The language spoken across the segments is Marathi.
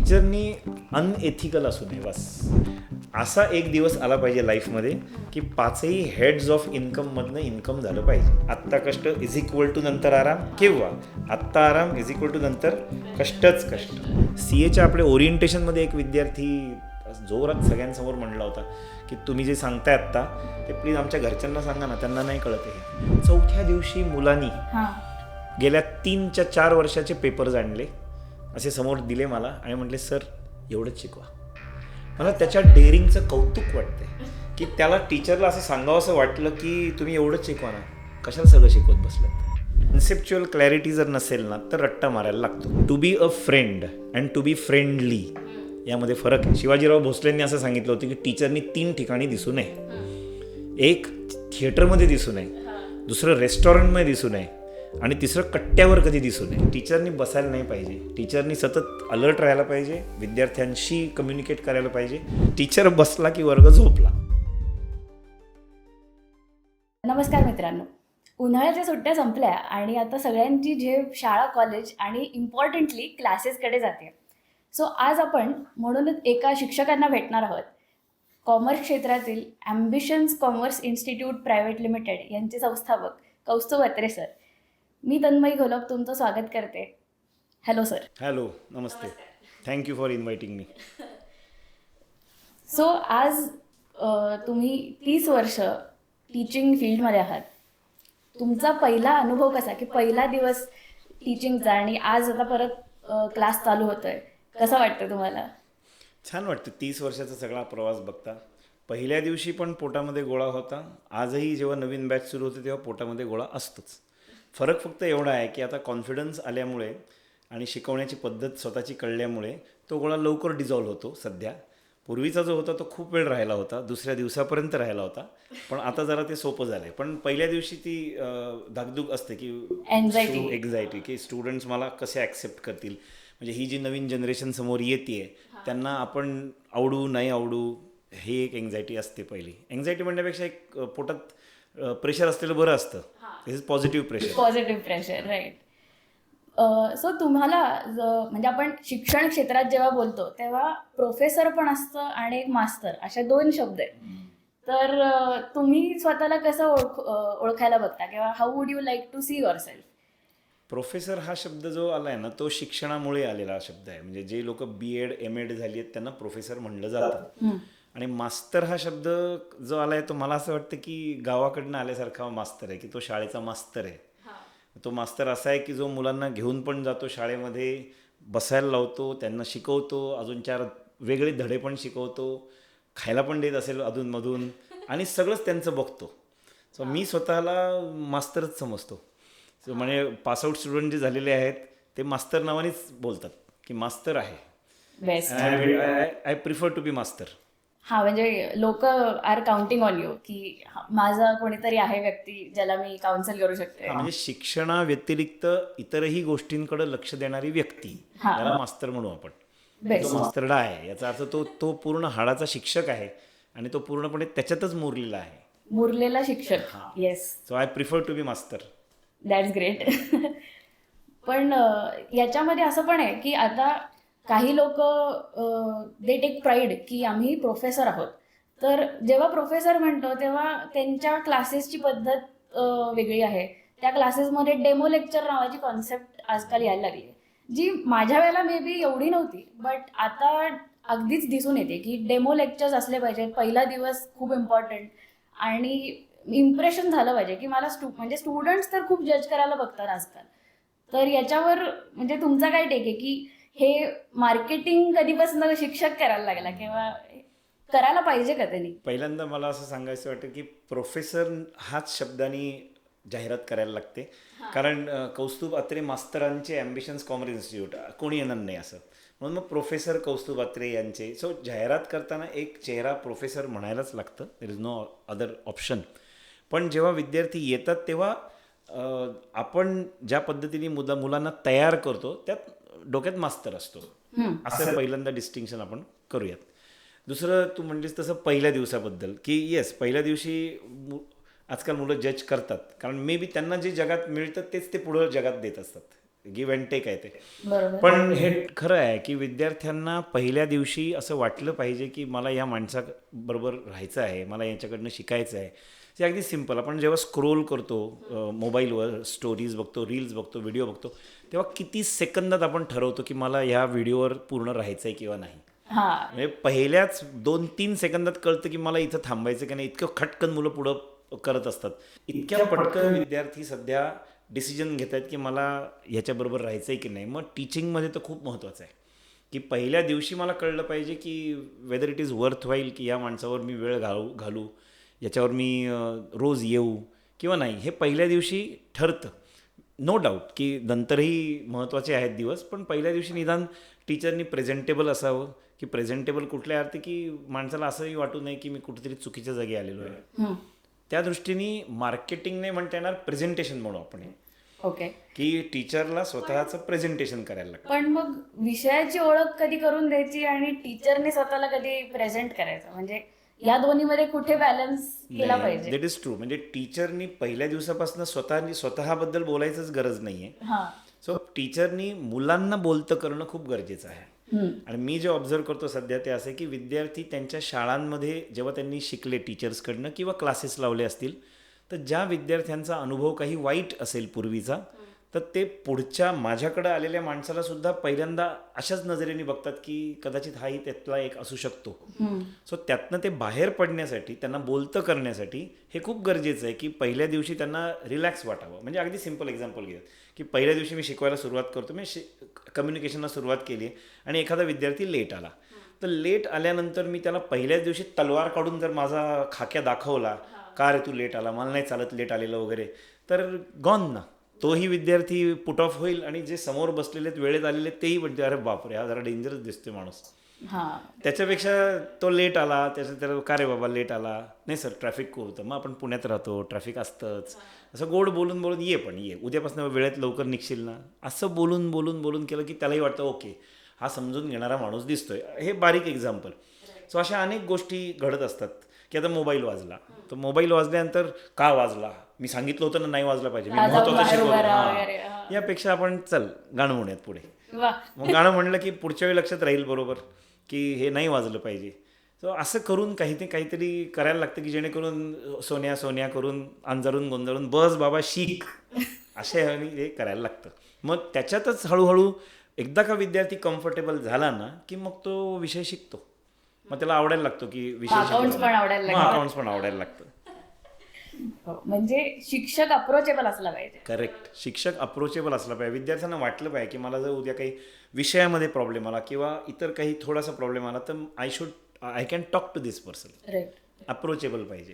टीचरनी अनएथिकल असू नये, बस असा एक दिवस आला पाहिजे लाईफमध्ये की 5ही हेड्स ऑफ इन्कममधनं इन्कम झालं पाहिजे. आत्ता कष्ट इज इक्वल टू नंतर आराम, किंवा आत्ता आराम इज इक्वल टू नंतर कष्टच कष्ट. CAच्या आपल्या ओरिएंटेशनमध्ये एक विद्यार्थी जोरात सगळ्यांसमोर म्हणला होता की तुम्ही जे सांगताय आत्ता ते प्लीज आमच्या घरच्यांना सांगा ना, त्यांना नाही कळत आहे. चौथ्या दिवशी मुलांनी गेल्या 3-4 वर्षाचे पेपर्स आणले, असे समोर दिले मला आणि म्हटले सर एवढंच शिकवा. मला त्याच्या डेअरिंगचं कौतुक वाटतंय की त्याला टीचरला असं सांगावं असं वाटलं की तुम्ही एवढंच शिकवा ना, कशाला सगळं शिकवत बसलात. कन्सेप्च्युअल क्लॅरिटी जर नसेल ना तर रट्टा मारायला लागतो. To be a friend and to be friendly यामध्ये फरक आहे. शिवाजीराव भोसलेंनी असं सांगितलं होतं की टीचरनी 3 ठिकाणी दिसू नये. एक थिएटरमध्ये दिसू नये, दुसरं रेस्टॉरंटमध्ये दिसू नये आणि तिसरं कट्ट्यावर कधी दिसू नये. टीचरनी बसायला नाही पाहिजे, टीचरनी सतत अलर्ट राहायला पाहिजे, विद्यार्थ्यांशी कम्युनिकेट करायला पाहिजे. टीचर बसला की वर्ग झोपला. नमस्कार मित्रांनो, उन्हाळ्याच्या सुट्ट्या संपल्या आणि आता सगळ्यांची झेप शाळा, कॉलेज आणि इम्पॉर्टंटली क्लासेसकडे जाते. सो आज आपण म्हणूनच एका शिक्षकांना भेटणार आहोत. कॉमर्स क्षेत्रातील ambitions commerce institute private limited यांचे संस्थापक कौस्तुभ अत्रे सर. मी तन्मयी घोलप तुमचं स्वागत करते. Hello sir. Hello, Namaste. Thank you for inviting me. So आज तुम्ही 30 वर्ष टीचिंग फील्डमध्ये आहात. तुमचा पहिला अनुभव कसा, की पहिला दिवस टीचिंगचा आणि आज आता परत क्लास चालू होतोय, कसं वाटतं तुम्हाला? छान वाटतं 30 वर्षाचा सगळा प्रवास बघता. पहिल्या दिवशी पण पोटामध्ये गोळा होता, आजही जेव्हा नवीन बॅच सुरू होते तेव्हा पोटामध्ये गोळा असतोच. फरक फक्त एवढा आहे की आता कॉन्फिडन्स आल्यामुळे आणि शिकवण्याची पद्धत स्वतःची कळल्यामुळे तो गोळा लवकर डिझॉल्व्ह होतो. सध्या पूर्वीचा जो होता तो खूप वेळ राहिला होता, दुसऱ्या दिवसापर्यंत राहिला होता, पण आता जरा ते सोपं झालं आहे. पण पहिल्या दिवशी ती धाकधूक असते की एन्झायटी की स्टुडंट्स मला कसे ॲक्सेप्ट करतील, म्हणजे ही जी नवीन जनरेशन समोर येते त्यांना आपण आवडू नाही आवडू, हे एक एन्झायटी असते. पहिली एन्झायटी म्हणण्यापेक्षा एक पोटात प्रेशर असलेलं बरं असतं. This is positive pressure, right. So तुम्हाला म्हणजे आपण शिक्षण क्षेत्रात जेव्हा बोलतो तेव्हा प्रोफेसर पण असतं आणि एक मास्तर, अशा 2 शब्द आहेत. तर तुम्ही स्वतःला कसं ओळखायला बघता किंवा how would you like to see yourself? Professor हा शब्द जो आला आहे ना तो शिक्षणामुळे आलेला शब्द आहे. म्हणजे जे लोक BEd MAd झाली आहेत त्यांना प्रोफेसर म्हणलं जातं. आणि मास्तर हा शब्द जो आला आहे तो मला असं वाटतं की गावाकडनं आल्यासारखा मास्तर आहे, की तो शाळेचा मास्तर आहे. तो मास्तर असा आहे की जो मुलांना घेऊन पण जातो शाळेमध्ये, बसायला लावतो, त्यांना शिकवतो, अजून 4 वेगळे धडे पण शिकवतो, खायला पण देत असेल अधूनमधून, आणि सगळंच त्यांचं बघतो. सो मी स्वतःला मास्तरच समजतो. सो म्हणजे पासआउट स्टुडंट जे झालेले आहेत ते मास्तर नावानेच बोलतात की मास्तर आहे. Best. I prefer to be master. हां, म्हणजे लोक आर काउंटिंग ऑन यू की माझा कोणीतरी आहे व्यक्ती ज्याला मी काउन्सिल करू शकते. म्हणजे शिक्षणाव्यतिरिक्त इतरही गोष्टींकडे लक्ष देणारी व्यक्ती, त्याला मास्तर म्हणू आपण. तो मास्तरडा आहे, याचा अर्थ तो पूर्ण हाडाचा शिक्षक आहे आणि तो पूर्णपणे त्याच्यातच मुरलेला आहे. मुरलेला शिक्षक. Yes. So I prefer to be master. That's great. पण याच्यामध्ये असं पण आहे की आता काही लोक दे टेक प्राईड की आम्ही प्रोफेसर आहोत. तर जेव्हा प्रोफेसर म्हणतो तेव्हा त्यांच्या क्लासेसची पद्धत वेगळी आहे. त्या क्लासेसमध्ये डेमो लेक्चर नावाची कॉन्सेप्ट आजकाल यायला लागली आहे, जी माझ्या वेळेला मे बी एवढी नव्हती, बट आता अगदीच दिसून येते की डेमो लेक्चर्स असले पाहिजेत. पहिला दिवस खूप इम्पॉर्टंट आणि इम्प्रेशन झालं पाहिजे की मला म्हणजे स्टुडंट्स तर खूप जज करायला बघतात आजकाल. तर याच्यावर म्हणजे तुमचा काय टेक आहे की हे मार्केटिंग कधीपासून शिक्षक करायला लागला किंवा करायला पाहिजे का त्यांनी? पहिल्यांदा मला असं सांगायचं वाटतं की प्रोफेसर हाच शब्दाने जाहिरात करायला लागते. कारण कौस्तुभ अत्रे मास्तरांचे ॲम्बिशन्स कॉमर्स इन्स्टिट्यूट कोणी येणार नाही असं, म्हणून मग प्रोफेसर कौस्तुभ अत्रे यांचे. सो जाहिरात करताना एक चेहरा प्रोफेसर म्हणायलाच लागतं, there is no other option. पण जेव्हा विद्यार्थी येतात तेव्हा आपण ज्या पद्धतीने मुलांना तयार करतो त्यात डोक्यात मास्तर असतो, असं पहिल्यांदा डिस्टिंक्शन आपण करूयात. दुसरं तू म्हणलीस तसं पहिल्या दिवसाबद्दल की येस, पहिल्या दिवशी आजकाल मुलं जज करतात, कारण मे बी त्यांना जे जगात मिळतं तेच ते पुढं जगात देत असतात. गिव्ह अँड टेक आहे ते. बरोबर. पण हे खरं आहे की विद्यार्थ्यांना पहिल्या दिवशी असं वाटलं पाहिजे की मला या माणसाबरोबर राहायचं आहे, मला याच्याकडनं शिकायचं आहे. ते अगदी सिम्पल. आपण जेव्हा स्क्रोल करतो मोबाईलवर, स्टोरीज बघतो, रील्स बघतो, व्हिडिओ बघतो, तेव्हा किती सेकंदात आपण ठरवतो की मला ह्या व्हिडिओवर पूर्ण राहायचं आहे किंवा नाही. हा. म्हणजे पहिल्याच 2-3 सेकंदात कळतं की मला इथं थांबायचं की नाही. इतकं खटकन मुलं पुढं करत असतात. इतक्या पटकन विद्यार्थी सध्या डिसिजन घेत आहेत की मला ह्याच्याबरोबर राहायचं आहे की नाही. मग टीचिंगमध्ये तर खूप महत्त्वाचं आहे की पहिल्या दिवशी मला कळलं पाहिजे की whether it is worth while की या माणसावर मी वेळ घालू, याच्यावर मी रोज येऊ किंवा नाही, हे पहिल्या दिवशी ठरतं. नो डाऊट की नंतरही महत्त्वाचे आहेत दिवस, पण पहिल्या दिवशी निदान टीचरनी प्रेझेंटेबल असावं. की प्रेझेंटेबल कुठल्या अर्थी की माणसाला असंही वाटू नये की मी कुठेतरी चुकीच्या जागी आलेलो आहे. त्या दृष्टीने मार्केटिंग नाही म्हणता येणार, प्रेझेंटेशन म्हणू आपण, ओके. की टीचरला स्वतःचं प्रेझेंटेशन करायला लागतं. पण मग विषयाची ओळख कधी करून द्यायची आणि टीचरने स्वतःला कधी प्रेझेंट करायचं, म्हणजे या दोन्हीमध्ये कुठे बॅलन्स केला पाहिजे? That is true. म्हणजे टीचरनी पहिल्या दिवसापासून स्वतःबद्दल बोलायचंच गरज नाहीये. सो टीचरनी मुलांना बोलतं करणं खूप गरजेचं आहे. आणि मी जे ऑब्झर्व करतो सध्या ते असं आहे की विद्यार्थी त्यांच्या शाळांमध्ये जेव्हा त्यांनी शिकले टीचर्सकडनं किंवा क्लासेस लावले असतील, तर ज्या विद्यार्थ्यांचा अनुभव काही वाईट असेल पूर्वीचा, तर ते पुढच्या माझ्याकडे आलेल्या माणसाला सुद्धा पहिल्यांदा अशाच नजरेने बघतात की कदाचित हाही त्यातला एक असू शकतो. सो त्यातनं ते बाहेर पडण्यासाठी, त्यांना बोलतं करण्यासाठी हे खूप गरजेचं आहे की पहिल्या दिवशी त्यांना रिलॅक्स वाटावं. म्हणजे अगदी सिम्पल एक्झाम्पल घेऊयात की पहिल्या दिवशी मी शिकवायला सुरुवात करतो, मी कम्युनिकेशनला सुरुवात केली आणि एखादा विद्यार्थी लेट आला, तर लेट आल्यानंतर मी त्याला पहिल्याच दिवशी तलवार काढून जर माझा खाक्या दाखवला, का रे तू लेट आला, मला नाही चालत लेट आलेलं वगैरे, तर गॉन ना. तोही विद्यार्थी पुट ऑफ होईल आणि जे समोर बसलेले आहेत, वेळेत आलेले तेही म्हणते अरे बापरे हा जरा डेंजरस दिसतोय माणूस. त्याच्यापेक्षा तो लेट आला, त्याला का रे बाबा लेट आला, नाही सर ट्रॅफिक खूप होतं, मग आपण पुण्यात राहतो, ट्रॅफिक असतंच, असं गोड बोलून बोलून ये, पण ये उद्यापासून वेळेत लवकर निघशील ना, असं बोलून बोलून बोलून केलं की त्यालाही वाटतं ओके हा समजून घेणारा माणूस दिसतोय. हे बारीक एक्झाम्पल. सो अशा अनेक गोष्टी घडत असतात की आता मोबाईल वाजला, तर मोबाईल वाजल्यानंतर का वाजला, मी सांगितलं होतं ना नाही वाजलं पाहिजे, मी महत्त्वाचं शिकवतो, यापेक्षा आपण चल गाणं म्हणूयात पुढे. मग गाणं म्हणलं की पुढच्या वेळी लक्षात राहील बरोबर की हे नाही वाजलं पाहिजे. सो असं करून काहीतरी करायला लागतं की जेणेकरून सोन्या सोन्या करून अंजारून गोंजारून बस बाबा शिक, असे हे करायला लागतं. मग त्याच्यातच हळूहळू एकदा का विद्यार्थी कम्फर्टेबल झाला ना की मग तो विषय शिकतो, मग त्याला आवडायला लागतो की विषय अकाउंट्स पण आवडायला लागतं. म्हणजे शिक्षक अप्रोचेबल असला पाहिजे. करेक्ट. शिक्षक अप्रोचेबल असला पाहिजे. विद्यार्थ्यांना वाटलं पाहिजे की मला जर उद्या काही विषयामध्ये प्रॉब्लेम आला किंवा इतर काही थोडासा प्रॉब्लेम आला, तर I can talk to this person. Approachable पाहिजे.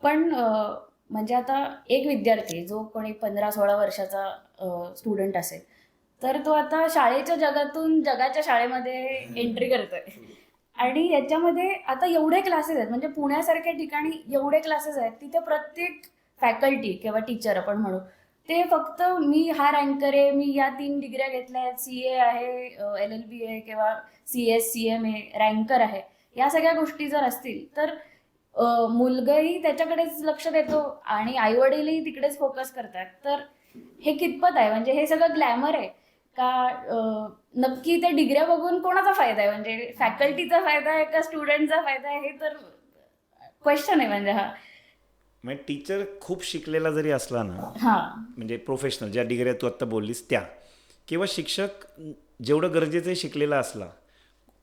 पण म्हणजे आता एक विद्यार्थी जो कोणी 15-16 वर्षाचा स्टुडंट असेल, तर तो आता शाळेच्या जगातून जगाच्या शाळेमध्ये एंट्री करतोय आणि याच्यामध्ये आता एवढे क्लासेस आहेत, म्हणजे पुण्यासारख्या ठिकाणी एवढे क्लासेस आहेत, तिथे प्रत्येक फॅकल्टी किंवा टीचर आपण म्हणू, ते फक्त मी हा रँकर आहे, मी या 3 डिग्र्या घेतल्या आहेत, CA आहे, LLB आहे किंवा CS CM आहे, रँकर आहे, या सगळ्या गोष्टी जर असतील तर मुलगाही त्याच्याकडेच लक्ष देतो आणि आईवडीलही तिकडेच फोकस करतात. तर हे कितपत आहे, म्हणजे हे सगळं ग्लॅमर आहे का नक्की त्या डिग्र्या बघून कोणाचा फायदा आहे, म्हणजे फॅकल्टीचा फायदा आहे का स्टुडंटचा फायदा आहे, हे तर क्वेश्चन आहे. म्हणजे हा म्हणजे टीचर खूप शिकलेला जरी असला ना, म्हणजे प्रोफेशनल ज्या डिग्र्या तू आत्ता बोललीस त्या, किंवा शिक्षक जेवढं गरजेचं शिकलेला असला,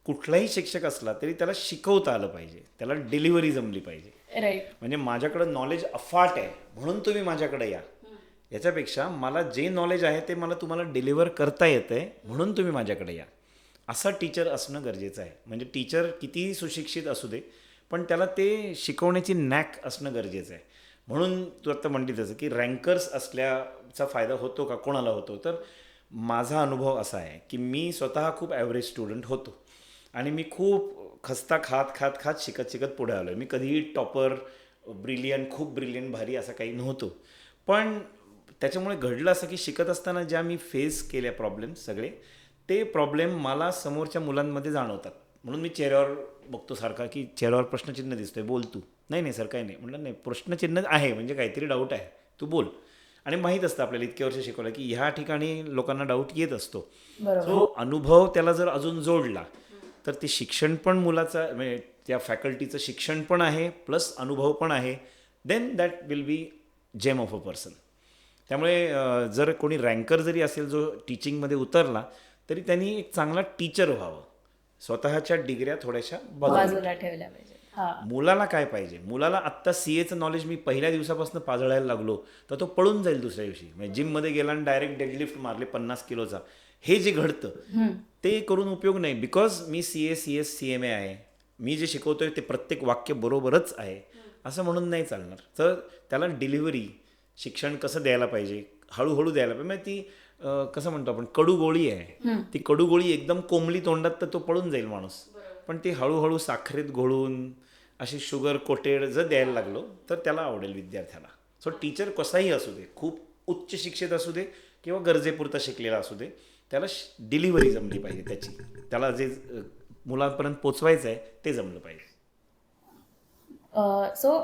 कुठलाही शिक्षक असला तरी त्याला शिकवता आलं पाहिजे, त्याला डिलिव्हरी जमली पाहिजे. म्हणजे माझ्याकडं नॉलेज अफाट आहे म्हणून तुम्ही माझ्याकडे या, याच्यापेक्षा मला जे नॉलेज आहे ते मला तुम्हाला डिलिव्हर करता येतं आहे म्हणून तुम्ही माझ्याकडे या, असा टीचर असणं गरजेचं आहे. म्हणजे टीचर कितीही सुशिक्षित असू दे, पण त्याला ते शिकवण्याची नॅक असणं गरजेचं आहे. म्हणून तू आत्ता म्हणली तसं की रँकर्स असल्याचा फायदा होतो का, कोणाला होतो, तर माझा अनुभव असा आहे की मी स्वतः खूप ॲव्हरेज स्टुडंट होतो आणि मी खूप खस्ता खात शिकत पुढे आलो आहे. मी कधीही टॉपर, खूप ब्रिलियंट भारी असं काही नव्हतो. पण त्याच्यामुळे घडलं असं की शिकत असताना ज्या मी फेस केल्या प्रॉब्लेम्स सगळे, ते प्रॉब्लेम मला समोरच्या मुलांमध्ये जाणवतात. म्हणून मी चेहऱ्यावर बघतो सारखा की चेहऱ्यावर प्रश्नचिन्ह दिसतोय, बोल तू. नाही सर काही नाही. म्हटलं नाही, प्रश्नचिन्ह आहे म्हणजे काहीतरी डाऊट आहे, तू बोल. आणि माहीत असतं आपल्याला इतक्या वर्ष शिकवलं की ह्या ठिकाणी लोकांना डाऊट येत असतो. बरोबर. सो अनुभव त्याला जर अजून जोडला तर ते शिक्षण पण मुलाचा म्हणजे त्या फॅकल्टीचं शिक्षण पण आहे प्लस अनुभव पण आहे, then that will be gem of a person. त्यामुळे जर कोणी रँकर जरी असेल जो टीचिंगमध्ये उतरला तरी त्यांनी एक चांगला टीचर व्हावं, स्वतःच्या डिग्र्या थोड्याशा बाजूला ठेवल्या पाहिजे. हा, मुलाला काय पाहिजे, मुलाला आत्ता सीएचं नॉलेज मी पहिल्या दिवसापासून पाजळायला लागलो तर तो पळून जाईल दुसऱ्या दिवशी. म्हणजे जिममध्ये गेला आणि डायरेक्ट डेडलिफ्ट मारले 50 किलोचा, हे जे घडतं ते करून उपयोग नाही. बिकॉज मी CS CMA आहे, मी जे शिकवतोय ते प्रत्येक वाक्य बरोबरच आहे असं म्हणून नाही चालणार. तर त्याला डिलिव्हरी शिक्षण कसं द्यायला पाहिजे, हळूहळू द्यायला पाहिजे. म्हणजे ती कसं म्हणतो आपण कडू गोळी आहे, ती कडू गोळी एकदम कोंबली तोंडात तर तो पळून जाईल माणूस. पण ती हळूहळू साखरेत घोळून अशी शुगर कोटेड जर द्यायला लागलो तर त्याला आवडेल विद्यार्थ्याला. सो टीचर कसाही असू दे, खूप उच्च शिक्षित असू दे किंवा गरजेपुरता शिकलेला असू दे, त्याला डिलिव्हरी जमली पाहिजे त्याची, त्याला जे मुलांपर्यंत पोचवायचं आहे ते जमलं पाहिजे. सो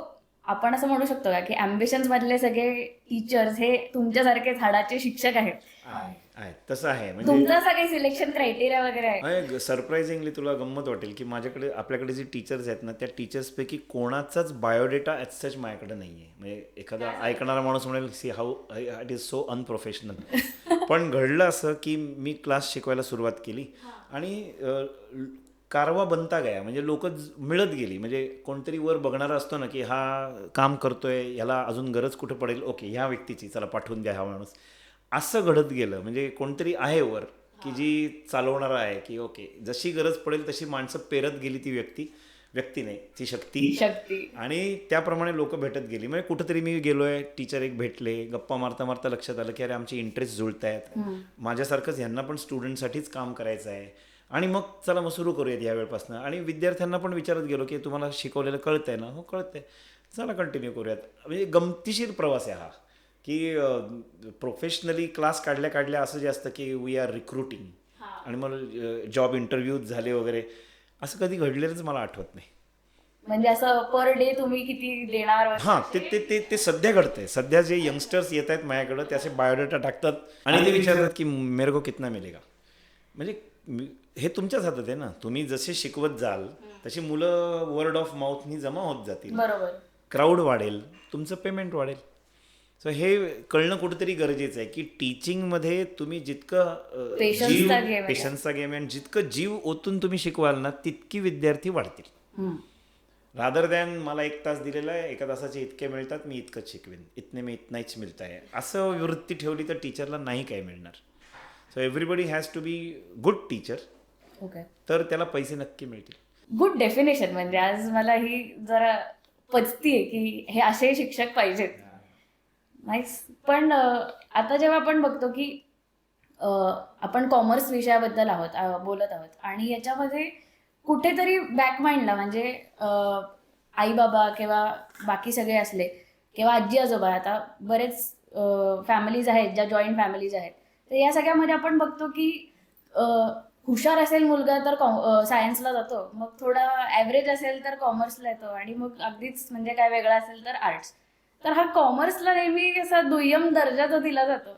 आपण असं म्हणू शकतो का की ॲम्बिशन्स मधले सगळे टीचर्स हे तुमच्यासारखे झाडाचे शिक्षक आहेत? आहे तसं आहे. म्हणजे तुमचं सगळे सिलेक्शन क्रायटेरिया वगैरे आहे? सरप्राइझिंगली तुला गंमत वाटेल की माझ्याकडे आपल्याकडे जे टीचर्स आहेत ना त्या टीचर्सपैकी कोणाचाच बायोडेटा ॲज सच माझ्याकडे नाही आहे. म्हणजे एखादा ऐकणारा माणूस म्हणेल see how it is so unprofessional. पण घडलं असं की मी क्लास शिकवायला सुरुवात केली आणि कारवा बनता गया, म्हणजे लोक मिळत गेली. म्हणजे कोणतरी वर बघणारा असतो ना की हा काम करतोय, ह्याला अजून गरज कुठं पडेल, ओके ह्या व्यक्तीची, चला पाठवून द्या हा माणूस. असं घडत गेलं. म्हणजे कोणतरी आहे वर की जी चालवणारा आहे की ओके जशी गरज पडेल तशी माणसं पेरत गेली ती व्यक्ती नाही ती शक्ती, आणि त्याप्रमाणे लोक भेटत गेली. म्हणजे कुठंतरी मी गेलोय, टीचर एक भेटले, गप्पा मारता मारता लक्षात आलं की अरे आमचे इंटरेस्ट जुळत आहेत, माझ्यासारखंच ह्यांना पण स्टुडंटसाठीच काम करायचं आहे, आणि मग चला मग सुरू करूयात या वेळपासून. आणि विद्यार्थ्यांना पण विचारत गेलो की तुम्हाला शिकवलेलं कळतंय ना? हो कळतंय, चला कंटिन्यू करूयात. म्हणजे गमतीशीर प्रवास आहे हा की प्रोफेशनली क्लास काढल्या असं जे असतं की वी आर रिक्रुटिंग आणि मग जॉब इंटरव्ह्यूज झाले वगैरे, असं कधी घडलेलंच मला आठवत नाही. म्हणजे असं पर डे तुम्ही किती देणार? हां, ते सध्या घडतंय. सध्या जे यंगस्टर्स येत आहेत माझ्याकडं ते असे बायोडेटा टाकतात आणि ते विचारतात की मेरे को कितना मिलेगा. म्हणजे हे तुमच्याच हातात आहे ना, तुम्ही जसे शिकवत जाल तशी मुलं वर्ड ऑफ माउथनी जमा होत जातील, बरोबर, क्राऊड वाढेल, तुमचं पेमेंट वाढेल. सो हे कळणं कुठेतरी गरजेचं आहे की टीचिंगमध्ये तुम्ही जितकं पेशन्सचा गेम आहे आणि जितकं जीव ओतून तुम्ही शिकवाल ना तितकी विद्यार्थी वाढतील. रादर दॅन मला 1 तास दिलेला आहे, 1 तासाचे इतके मिळतात, मी इतकंच शिकवेन, इतने में इतना हिच मिळत आहे, असं वृत्ती ठेवली तर टीचरला नाही काय मिळणार. So everybody has to be good teacher. Okay, तर त्याला पैसे नक्की मिळतील. Good definition. म्हणजे आज मला ही जरा पचतीये की हे असे शिक्षक पाहिजेत. नाईस. पण आता जेव्हा आपण बघतो की आपण कॉमर्स विषयाबद्दल बोलत आहोत आणि याच्यामध्ये कुठेतरी बॅकमाइंडला म्हणजे आई बाबा किंवा बाकी सगळे असले किंवा आजी आजोबा, आता बरेच फॅमिलीज आहेत ज्या जॉईंट फॅमिलीज आहेत, तर या सगळ्यामध्ये आपण बघतो की हुशार असेल मुलगा तर सायन्सला जातो, मग थोडा ॲव्हरेज असेल तर कॉमर्सला येतो, आणि मग अगदीच म्हणजे काय वेगळा असेल तर आर्ट्स. तर हा कॉमर्सला नेहमी असा दुय्यम दर्जाचा दिला जातो.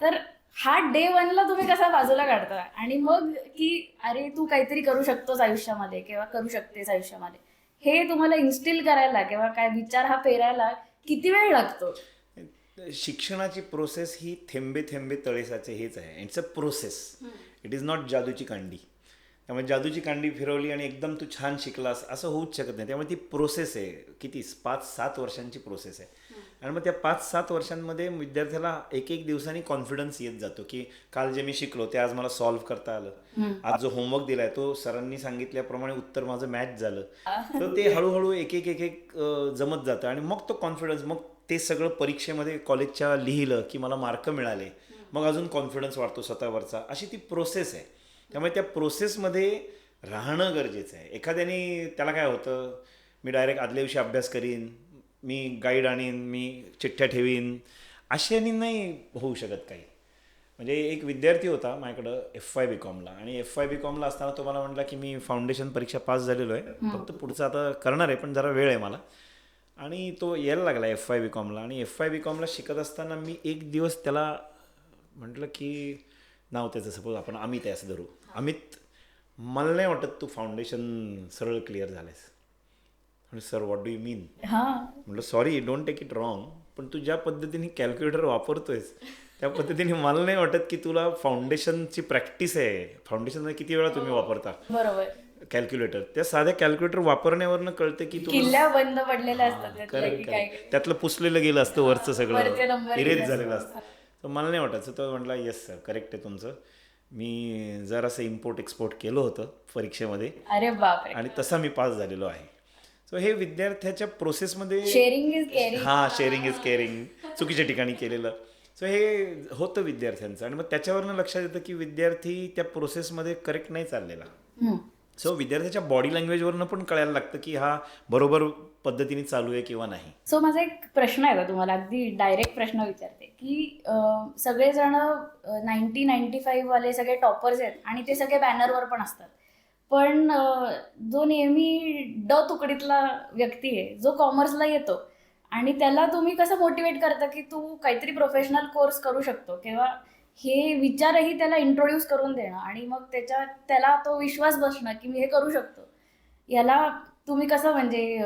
तर हा डे 1ला तुम्ही कसा बाजूला काढता आणि मग की अरे तू काहीतरी करू शकतोस आयुष्यामध्ये किंवा करू शकतेस आयुष्यामध्ये, हे तुम्हाला इन्स्टिल करायला किंवा काय विचार हा पेरायला किती वेळ लागतो? शिक्षणाची प्रोसेस ही थेंबे थेंबे तळेसाचे हेच आहे. It's a process, it is not जादूची कांडी. त्यामुळे जादूची कांडी फिरवली आणि एकदम तू छान शिकलास असं होऊच शकत नाही. त्यामुळे ती प्रोसेस आहे, किती 5-7 वर्षांची प्रोसेस आहे. आणि मग त्या 5-7 वर्षांमध्ये विद्यार्थ्याला एक दिवसांनी कॉन्फिडन्स येत जातो की काल जे मी शिकलो ते आज मला सॉल्व्ह करता आलं, आज जो होमवर्क दिलाय तो सरांनी सांगितल्याप्रमाणे उत्तर माझं मॅच झालं. तर ते हळूहळू एक जमत जातं आणि मग तो कॉन्फिडन्स, मग ते सगळं परीक्षेमध्ये कॉलेजच्या लिहिलं की मला मार्क मिळाले, मग अजून कॉन्फिडन्स वाढतो स्वतःवरचा. अशी ती प्रोसेस आहे. त्यामुळे त्या प्रोसेसमध्ये राहणं गरजेचं आहे. एखाद्याने त्याला काय होतं, मी डायरेक्ट आदल्या दिवशी अभ्यास करीन, मी गाईड आणीन, मी चिठ्ठ्या ठेवीन, अशाने नाही होऊ शकत काही. म्हणजे एक विद्यार्थी होता माझ्याकडं FY BComला, आणि FY BComला असताना तो मला म्हटला की मी फाउंडेशन परीक्षा पास झालेलो आहे, फक्त पुढचं आता करणार आहे पण जरा वेळ आहे मला. आणि तो यायला लागला FY BComला. आणि FY BComला शिकत असताना मी एक दिवस त्याला म्हटलं की नाव त्याचं सपोज आपण अमित आहे असं धरू. अमित, मला नाही वाटत तू फाउंडेशन सरळ क्लिअर झालंयस. म्हणजे sir what do you mean? म्हटलं sorry, don't take it wrong, पण तू ज्या पद्धतीने कॅल्क्युलेटर वापरतोयस त्या पद्धतीने मला नाही वाटत की तुला फाउंडेशनची प्रॅक्टिस आहे. फाउंडेशनमध्ये किती वेळा तुम्ही वापरता बरोबर. कॅल्क्युलेटर? त्या साध्या कॅल्क्युलेटर वापरण्यावरनं कळतं की किल्ल्या बंद पडलेल्या असतात त्यातल्या की काय करेक्ट, त्यातलं पुसलेलं गेलं असतं वरचं वरचे सगळं, number इरेज गेले झालेलं असतं. तर मला नाही वाटायचं. तो म्हटला येस सर करेक्ट आहे तुमचं, मी जरासं इम्पोर्ट एक्सपोर्ट केलं होतं परीक्षेमध्ये अरे बापरे. आणि तसा मी पास झालेलो आहे. सो हे विद्यार्थ्याच्या प्रोसेसमध्ये sharing is caring. Sharing is caring चुकीच्या ठिकाणी केलेलं. सो हे होतं विद्यार्थ्यांचं. आणि मग त्याच्यावरनं लक्षात येतं की विद्यार्थी त्या प्रोसेसमध्ये करेक्ट नाही चाललेला. सो विद्यार्थ्याच्या बॉडी लँग्वेजवरनं पण कळायला लागतं की हा बरोबर पद्धतीने चालू आहे किंवा नाही. सो माझा एक प्रश्न आहे तुम्हाला, अगदी डायरेक्ट प्रश्न विचारते की सगळेजण 90-95 वाले सगळे टॉपर्स आहेत आणि ते सगळे बॅनरवर पण असतात, पण जो नेहमी तुकडीतला व्यक्ती आहे, जो कॉमर्सला येतो आणि त्याला तुम्ही कसं मोटिवेट करता की तू काहीतरी प्रोफेशनल कोर्स करू शकतो किंवा हे विचारही त्याला इंट्रोड्यूस करून देणं आणि मग त्याला तो विश्वास बसणं की मी हे करू शकतो, याला तुम्ही कसं म्हणजे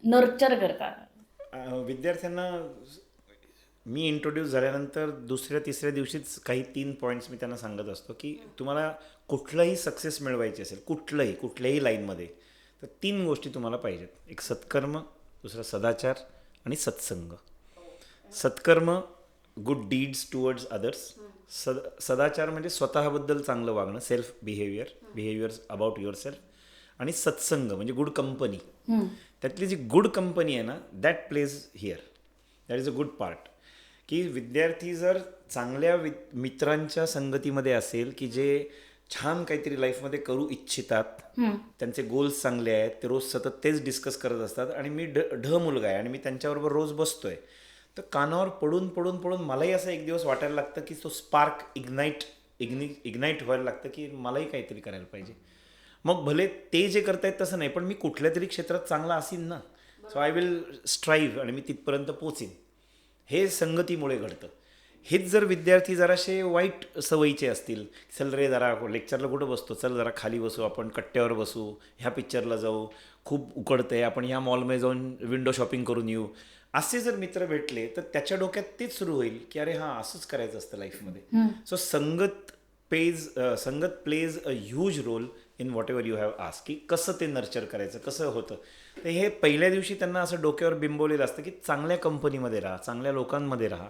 नर्चर करता? विद्यार्थ्यांना मी इंट्रोड्यूस झाल्यानंतर दुसऱ्या तिसऱ्या दिवशीच काही 3 पॉईंट्स मी त्यांना सांगत असतो की तुम्हाला कुठलंही सक्सेस मिळवायची असेल कुठल्याही लाईनमध्ये तर 3 गोष्टी तुम्हाला पाहिजेत. एक सत्कर्म, दुसरा सदाचार आणि सत्संग. सत्कर्म गुड डीड्स टुवर्ड्स अदर्स. सदाचार म्हणजे स्वतःबद्दल चांगलं वागणं, self behaviours about your self. आणि सत्संग म्हणजे गुड कंपनी. त्यातली जी गुड कंपनी आहे ना, that plays here, that is a good part. की विद्यार्थी जर चांगल्या मित्रांच्या संगतीमध्ये असेल की जे छान काहीतरी लाईफमध्ये करू इच्छितात, त्यांचे गोल्स चांगले आहेत, ते रोज सतत तेच डिस्कस करत असतात आणि मी मुलगा आहे आणि मी त्यांच्याबरोबर रोज बसतोय, तर कानावर पडून पडून पडून मलाही असं एक दिवस वाटायला लागतं की तो स्पार्क इग्नाईट व्हायला लागतं की मलाही काहीतरी करायला पाहिजे. मग भले ते जे करतायत तसं नाही, पण मी कुठल्या तरी क्षेत्रात चांगला असीन ना, सो आय विल स्ट्राईव्ह आणि मी तिथपर्यंत पोचीन. हे संगतीमुळे घडतं. हेच जर विद्यार्थी जराशे वाईट सवयीचे असतील, चल रे जरा लेक्चरला कुठं बसतो, चल जरा खाली बसू, आपण कट्ट्यावर बसू, ह्या पिक्चरला जाऊ, खूप उकडतंय, आपण ह्या मॉलमध्ये जाऊन विंडो शॉपिंग करून येऊ, असे जर मित्र भेटले तर त्याच्या डोक्यात तेच सुरू होईल की अरे हां असंच करायचं असतं लाईफमध्ये. सो संगत plays a huge role in whatever you have ask, की कसं ते नर्चर करायचं, कसं होतं. तर हे पहिल्या दिवशी त्यांना असं डोक्यावर बिंबवलेलं असतं की चांगल्या कंपनीमध्ये राहा, चांगल्या लोकांमध्ये राहा,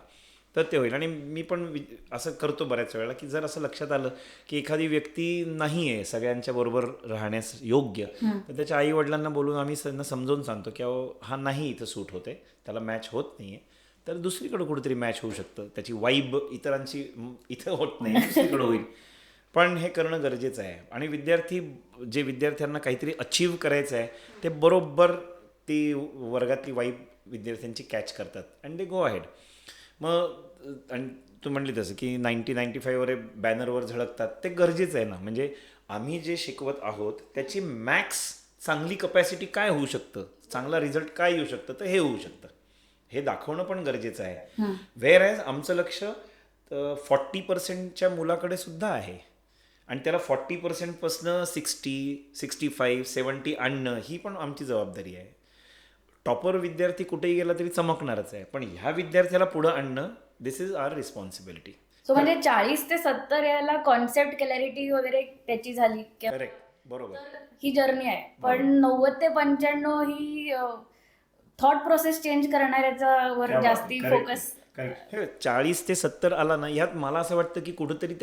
तर ते होईल. आणि मी पण असं करतो बऱ्याच वेळेला की जर असं लक्षात आलं की एखादी व्यक्ती नाही आहे सगळ्यांच्या बरोबर राहण्यास योग्य, तर त्याच्या आई वडिलांना बोलून आम्ही त्यांना समजावून सांगतो की हा नाही इथं सूट होते, त्याला मॅच होत नाही आहे, तर दुसरीकडे कुठेतरी मॅच होऊ शकतं, त्याची वाईब इतरांची इथं होत नाही, दुसरीकडे होईल. पण हे करणं गरजेचं आहे. आणि विद्यार्थ्यांना काहीतरी अचीव करायचं आहे ते बरोबर ती वर्गातली वाईब विद्यार्थ्यांची कॅच करतात अँड दे गो अहेड. मग आणि तू म्हणली तसं की 90-95 वर बॅनरवर झळकतात, ते गरजेचं आहे ना. म्हणजे आम्ही जे शिकवत आहोत त्याची मॅक्स चांगली कपॅसिटी काय होऊ शकतं, चांगला रिझल्ट काय येऊ शकतं, तर हे होऊ शकतं, हे दाखवणं पण गरजेचं आहे. वेअर ॲज आमचं लक्ष 40% मुलाकडे सुद्धा आहे आणि त्याला 40% 60-65-70 आणणं ही पण आमची जबाबदारी आहे. टॉपर विद्यार्थी कुठेही गेला तरी चमकणारच आहे, पण ह्या विद्यार्थ्याला पुढं आणणं दिस इज आवर रिस्पॉन्सिबिलिटी. सो म्हणजे 40 ते 70 याला कॉन्सेप्ट क्लॅरिटी वगैरे त्याची झाली, करेक्ट, बरोबर, ही जर्नी आहे. पण 90 ते 95 ही थॉट प्रोसेस चेंज करणाऱ्याच्यावर जास्ती फोकस. 40 ते 70 आला ना, ह्यात मला असं वाटतं की कुठंतरी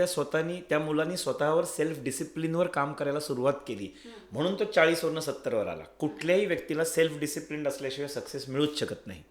त्या मुलांनी स्वतःवर सेल्फ डिसिप्लिनवर काम करायला सुरुवात केली, म्हणून तो 40वरनं 70वर आला. कुठल्याही व्यक्तीला सेल्फ डिसिप्लिन असल्याशिवाय सक्सेस मिळूच शकत नाही.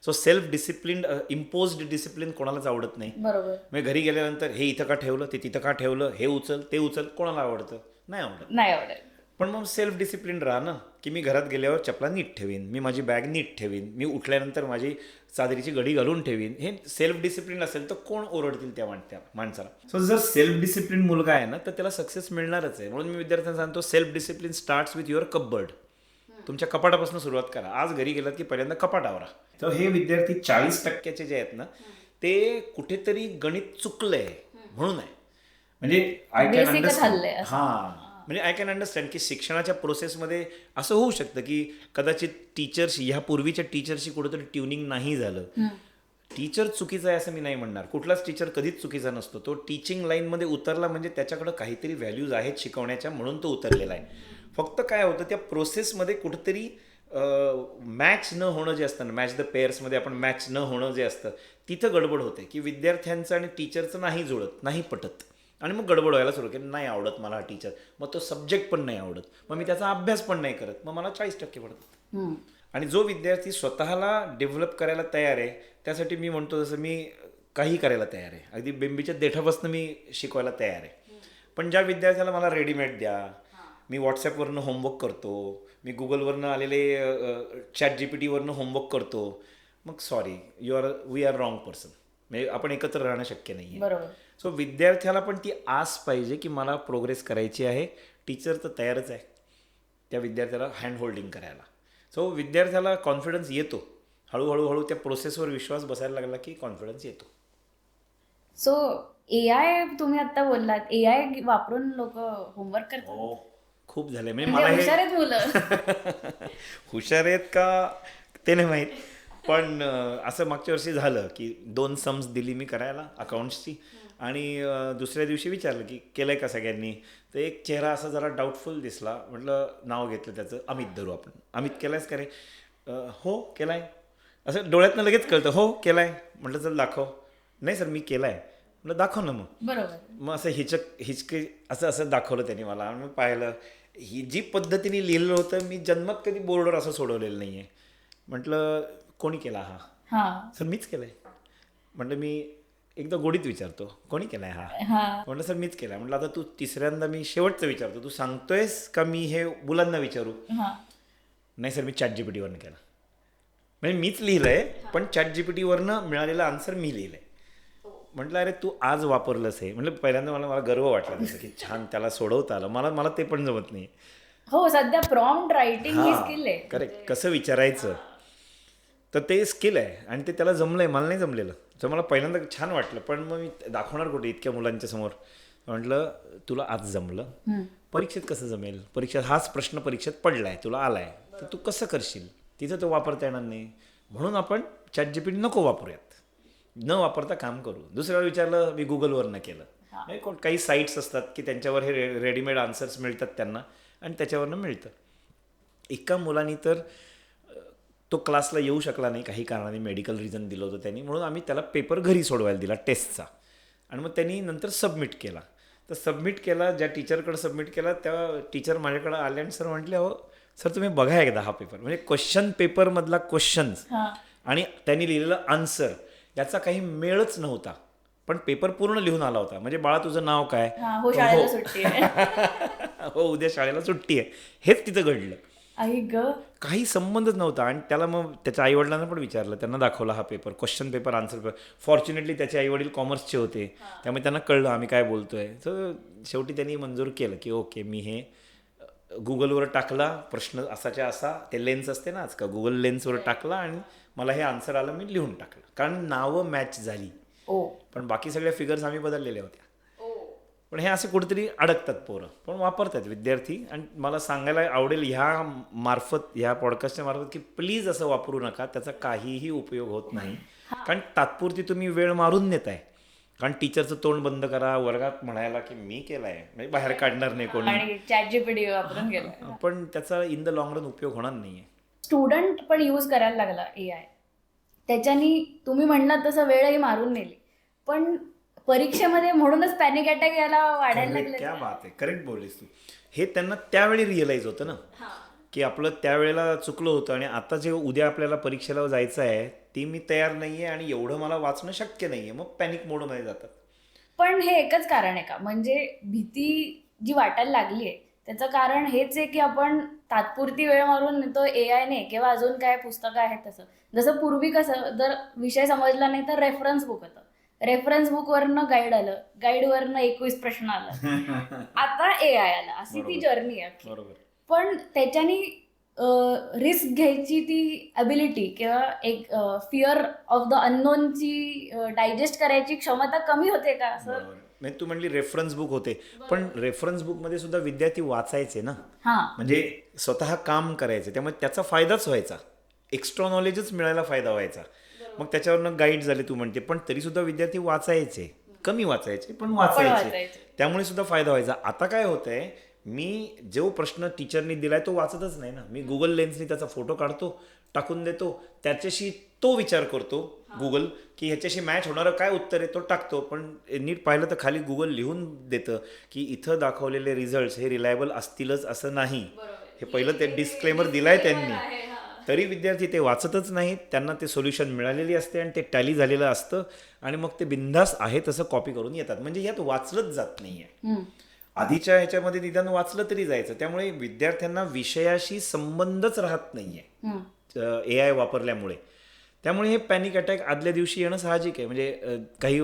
So self discipline, imposed discipline कोणालाच आवडत नाही. बरोबर. म्हणजे घरी गेल्यानंतर हे इथं का ठेवलं, ते तिथं का ठेवलं, हे उचल ते उचल, कोणाला आवडतं? नाही आवडत. पण मग सेल्फ डिसिप्लिन राहा ना, की मी घरात गेल्यावर चपला नीट ठेवीन, मी माझी बॅग नीट ठेवीन, मी उठल्यानंतर माझी चादरीची घडी घालून ठेवीन. हे सेल्फ डिसिप्लिन असेल तर कोण ओरडतील त्या माणसाला. सो जर सेल्फ डिसिप्लिन मुलगा आहे ना तर त्याला सक्सेस मिळणारच आहे. म्हणून मी विद्यार्थ्यांना सांगतो self discipline starts with your cupboard. तुमच्या कपाटापासून सुरुवात करा. आज घरी गेलात की पहिल्यांदा कपाट आवरा. तर हे विद्यार्थी 40% जे आहेत ना ते कुठेतरी गणित चुकलंय म्हणून आहे. म्हणजे आय कॅन Basicच अंडरस्टँड. हल्लंय असं. म्हणजे आय कॅन अंडरस्टँड की शिक्षणाच्या प्रोसेसमध्ये असं होऊ शकतं की कदाचित टीचर्स ह्या पूर्वीच्या टीचरशी कुठेतरी ट्युनिंग नाही झालं. टीचर चुकीचा आहे असं मी नाही म्हणणार. कुठलाच टीचर कधीच चुकीचा नसतो. तो टीचिंग लाईनमध्ये उतरला म्हणजे त्याच्याकडं काहीतरी व्हॅल्यूज आहेत शिकवण्याच्या म्हणून तो उतरलेला आहे. फक्त काय होतं त्या प्रोसेसमध्ये कुठेतरी मॅच न होणं जे असतं ना, मॅच द पेअर्समध्ये आपण मॅच न होणं जे असतं तिथं गडबड होते की विद्यार्थ्यांचं आणि टीचरचं नाही जुळत, नाही पटत आणि मग गडबड व्हायला सुरू की नाही आवडत मला हा टीचर, मग तो सब्जेक्ट पण नाही आवडत, मग मी त्याचा अभ्यास पण नाही करत, मग मला 40% पडतात. आणि जो विद्यार्थी स्वतःला डेव्हलप करायला तयार आहे त्यासाठी मी म्हणतो जसं मी काही करायला तयार आहे, अगदी बेंबीच्या देठापासून मी शिकवायला तयार आहे. पण ज्या विद्यार्थ्याला मला रेडीमेड द्या, मी व्हॉट्सॲपवरनं होमवर्क करतो, मी गुगलवरनं आलेले ChatGPTवरनं होमवर्क करतो, मग sorry we are wrong person. म्हणजे आपण एकत्र राहणं शक्य नाही आहे. बरोबर. सो विद्यार्थ्याला पण ती आस पाहिजे की मला प्रोग्रेस करायची आहे. टीचर तर तयारच आहे त्या विद्यार्थ्याला हँड होल्डिंग करायला. सो विद्यार्थ्याला कॉन्फिडन्स येतो. हळूहळू त्या प्रोसेसवर विश्वास बसायला लागला की कॉन्फिडन्स येतो. सो AI तुम्ही आता बोललात, AI वापरून लोक होमवर्क करतात. हो, खूप झाले. म्हणजे म्हणजे मला हुशार आहेत हे मुलं. हुशार आहेत का ते नाही माहीत, पण असं मागच्या वर्षी झालं की 2 सम्स दिली मी करायला अकाउंट्सची आणि दुसऱ्या दिवशी विचारलं की केलं आहे का सगळ्यांनी. तर एक चेहरा असा जरा डाऊटफुल दिसला. म्हटलं नाव घेतलं त्याचं, अमित धरू आपण. अमित केलं आहेस का रे? हो केलं आहे. असं डोळ्यातनं लगेच कळतं, हो केलं आहे. म्हटलं चल दाखव. नाही सर मी केलं आहे. म्हटलं दाखव ना मग. बरोबर. मग असं हिचके असं दाखवलं त्यांनी मला आणि मी पाहिलं ही जी पद्धतीने लिहिलं होतं मी जन्मात कधी बोर्डवर असं सोडवलेलं नाही आहे. म्हटलं कोणी केला हा? हां. सर मीच केलं आहे. म्हटलं मी एकदा गोडीत विचारतो कोणी केला आहे हा? हां. म्हटलं सर मीच केला आहे. म्हटलं आता तू तिसऱ्यांदा मी शेवटचं विचारतो, तू सांगतोयस का मी हे मुलांना विचारू? हां. नाही सर मी ChatGPTवरनं केला. म्हणजे मीच लिहिलं आहे पण ChatGPTवरनं मिळालेला आन्सर मी लिहिलं आहे. म्हटलं अरे तू आज वापरलंस हे. म्हटलं पहिल्यांदा मला गर्व वाटला तसं की छान त्याला सोडवता आलं. मला ते पण जमत नाही. हो, सध्या प्रॉम्प्ट रायटिंग ही स्किल आहे. करेक्ट. कसं विचारायचं तर ते स्किल आहे आणि ते त्याला जमलंय, मला नाही जमलेलं. तर मला पहिल्यांदा छान वाटलं, पण मग मी दाखवणार कुठे इतक्या मुलांच्या समोर. म्हटलं तुला आज जमलं, परीक्षेत कसं जमेल? परीक्षेत हाच प्रश्न परीक्षेत पडलाय, तुला आलाय, तर तू कसं करशील? तिथं तो वापरता येणार नाही. म्हणून आपण ChatGPT नको वापरूयात, न वापरता काम करू. दुसऱ्याला विचारलं मी गुगलवरनं केलं. काही साईट्स असतात की त्यांच्यावर हे रेडीमेड आन्सर्स मिळतात त्यांना आणि त्याच्यावरनं मिळतं. एका मुलांनी तर तो क्लासला येऊ शकला नाही, काही कारणाने मेडिकल रिझन दिलं होतं त्यांनी, म्हणून आम्ही त्याला पेपर घरी सोडवायला दिला टेस्टचा आणि मग त्यांनी नंतर सबमिट केला. तर सबमिट केला, ज्या टीचरकडे सबमिट केला त्या टीचर माझ्याकडे आले आणि सर म्हटले हो सर तुम्ही बघा एकदा हा पेपर. म्हणजे क्वेश्चन पेपरमधला क्वेश्चन्स आणि त्यांनी लिहिलेलं आन्सर याचा काही मेळच नव्हता, पण पेपर पूर्ण लिहून आला होता. म्हणजे बाळा तुझं नाव काय? हो, शाळेला सुट्टी आहे. हो उद्या शाळेला सुट्टी आहे. हेच तिथं घडलं. आई ग. काही संबंधच नव्हता. आणि त्याला मग त्याच्या आईवडिलांना पण विचारलं, त्यांना दाखवला हा paper, question paper answer paper. Fortunately त्याचे आईवडील कॉमर्सचे होते, त्यामुळे त्यांना कळलं आम्ही काय बोलतोय. तर शेवटी त्यांनी मंजूर केलं की ओके मी हे गुगलवर टाकला, प्रश्न असाच्या असा, ते लेन्स असते ना आजकाल, गुगल लेन्सवर टाकला आणि मला हे आन्सर आलं, मी लिहून टाकलं. कारण नावं मॅच झाली, पण बाकी सगळ्या फिगर्स आम्ही बदललेल्या होत्या. पण हे असे कुठेतरी अडकतात पोरं, पण वापरतात विद्यार्थी. आणि मला सांगायला आवडेल ह्या पॉडकास्टच्या मार्फत की प्लीज असं वापरू नका, त्याचा काहीही उपयोग होत नाही. कारण तात्पुरती तुम्ही वेळ मारून नेताय. कारण टीचरचं तोंड बंद करा, वर्गात म्हणायला की मी केलाय, म्हणजे बाहेर काढणार नाही कोणी, आणि ChatGPT वापरून गेलं, पण त्याचा इन द लॉंग रन उपयोग होणार नाहीये. स्टुडंट पण यूज करायला लागला AI. त्याच्यानी तुम्ही म्हणलात तसं वेळही मारून नेली, पण परीक्षेमध्ये म्हणूनच पॅनिक अटॅक यायला वाढायला लागले. क्या बात आहे, करेक्ट बोललीस तू. हे त्यांना त्यावेळी रिअलाइज होतं ना की आपलं त्यावेळेला चुकलं होतं आणि आता जे उद्या आपल्याला परीक्षेला जायचं आहे ती मी तयार नाहीये आणि एवढं मला वाचणं शक्य नाहीये, मग पॅनिक मोडमध्ये जातात. पण हे एकच कारण आहे का? म्हणजे भीती जी वाटायला लागली आहे त्याचं कारण हेच आहे की आपण तात्पुरती वेळ मारून नेतो AI ने किंवा अजून काय पुस्तकं आहेत तसं. जसं पूर्वी कसं जर विषय समजला नाही तर रेफरन्स बुक होतं, रेफरन्स बुकवरनं गाईड आलं, गाईडवरनं 21 प्रश्न आलं, आता AI आला, अशी ती जर्नी आहे. बरोबर. पण त्याच्यानी रिस्क घ्यायची ती ॲबिलिटी किंवा एक फिअर ऑफ द अननोनची डायजेस्ट करायची क्षमता कमी होते का असं? बरोबर. म्हणजे तू म्हणली रेफरन्स बुक होते, पण रेफरन्स बुकमध्ये सुद्धा विद्यार्थी वाचायचे ना, हां म्हणजे स्वतः काम करायचे, त्यामुळे त्याचा फायदाच व्हायचा, एक्स्ट्रा नॉलेजच मिळायला फायदा व्हायचा. मग त्याच्यावरनं गाईड झाले तू म्हणते, पण तरी सुद्धा विद्यार्थी वाचायचे, कमी वाचायचे पण वाचायचे, वाचायचे. त्यामुळे सुद्धा फायदा व्हायचा. आता काय होतंय, मी जो प्रश्न टीचरनी दिलाय तो वाचतच नाही ना, मी गुगल लेन्सनी त्याचा फोटो काढतो, टाकून देतो, त्याच्याशी तो विचार करतो गुगल की ह्याच्याशी मॅच होणारं काय उत्तर आहे तो टाकतो. पण नीट पाहिलं तर खाली गुगल लिहून देतं की इथं दाखवलेले रिझल्ट्स हे रिलायबल असतीलच असं नाही. हे पहिलं ते डिस्क्लेमर दिलाय त्यांनी, तरी विद्यार्थी ते वाचतच नाहीत. त्यांना ते सोल्युशन मिळालेली असते आणि ते टॅली झालेलं असतं आणि मग ते बिंदास आहे तसं कॉपी करून येतात. म्हणजे यात वाचलंच जात नाहीये. आधीच्या ह्याच्यामध्ये निदान वाचलं तरी जायचं. त्यामुळे विद्यार्थ्यांना विषयाशी संबंधच राहत नाहीये AI वापरल्यामुळे. त्यामुळे हे पॅनिक अटॅक आदल्या दिवशी येणं साहजिक आहे. म्हणजे काही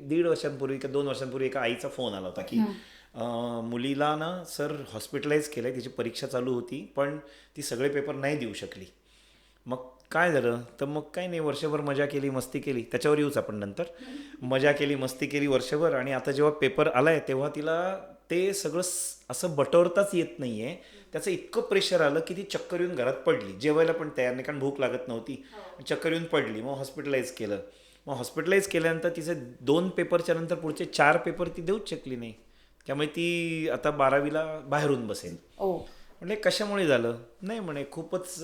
दीड वर्षांपूर्वी का 2 वर्षांपूर्वी एका आईचा फोन आला होता की मुलीला ना सर हॉस्पिटलाइज केलं आहे, तिची परीक्षा चालू होती पण ती सगळे पेपर नाही देऊ शकली. मग काय झालं तर मग काही नाही, वर्षभर मजा केली, मस्ती केली, त्याच्यावर येऊच आपण नंतर. मजा केली, मस्ती केली वर्षभर, आणि आता जेव्हा पेपर आलाय तेव्हा तिला ते सगळं असं बटवरताच येत नाही आहे. त्याचं इतकं प्रेशर आलं की ती चक्कर येऊन घरात पडली, जेवायला पण तयार नाही कारण भूक लागत नव्हती, चक्कर येऊन पडली. मग हॉस्पिटलाइज केलं. मग हॉस्पिटलाइज केल्यानंतर तिचे 2 पेपरच्या नंतर पुढचे 4 पेपर ती देऊच शकली नाही. त्यामुळे ती आता 12वीला बाहेरून बसेल. म्हणजे कशामुळे झालं नाही, म्हणे खूपच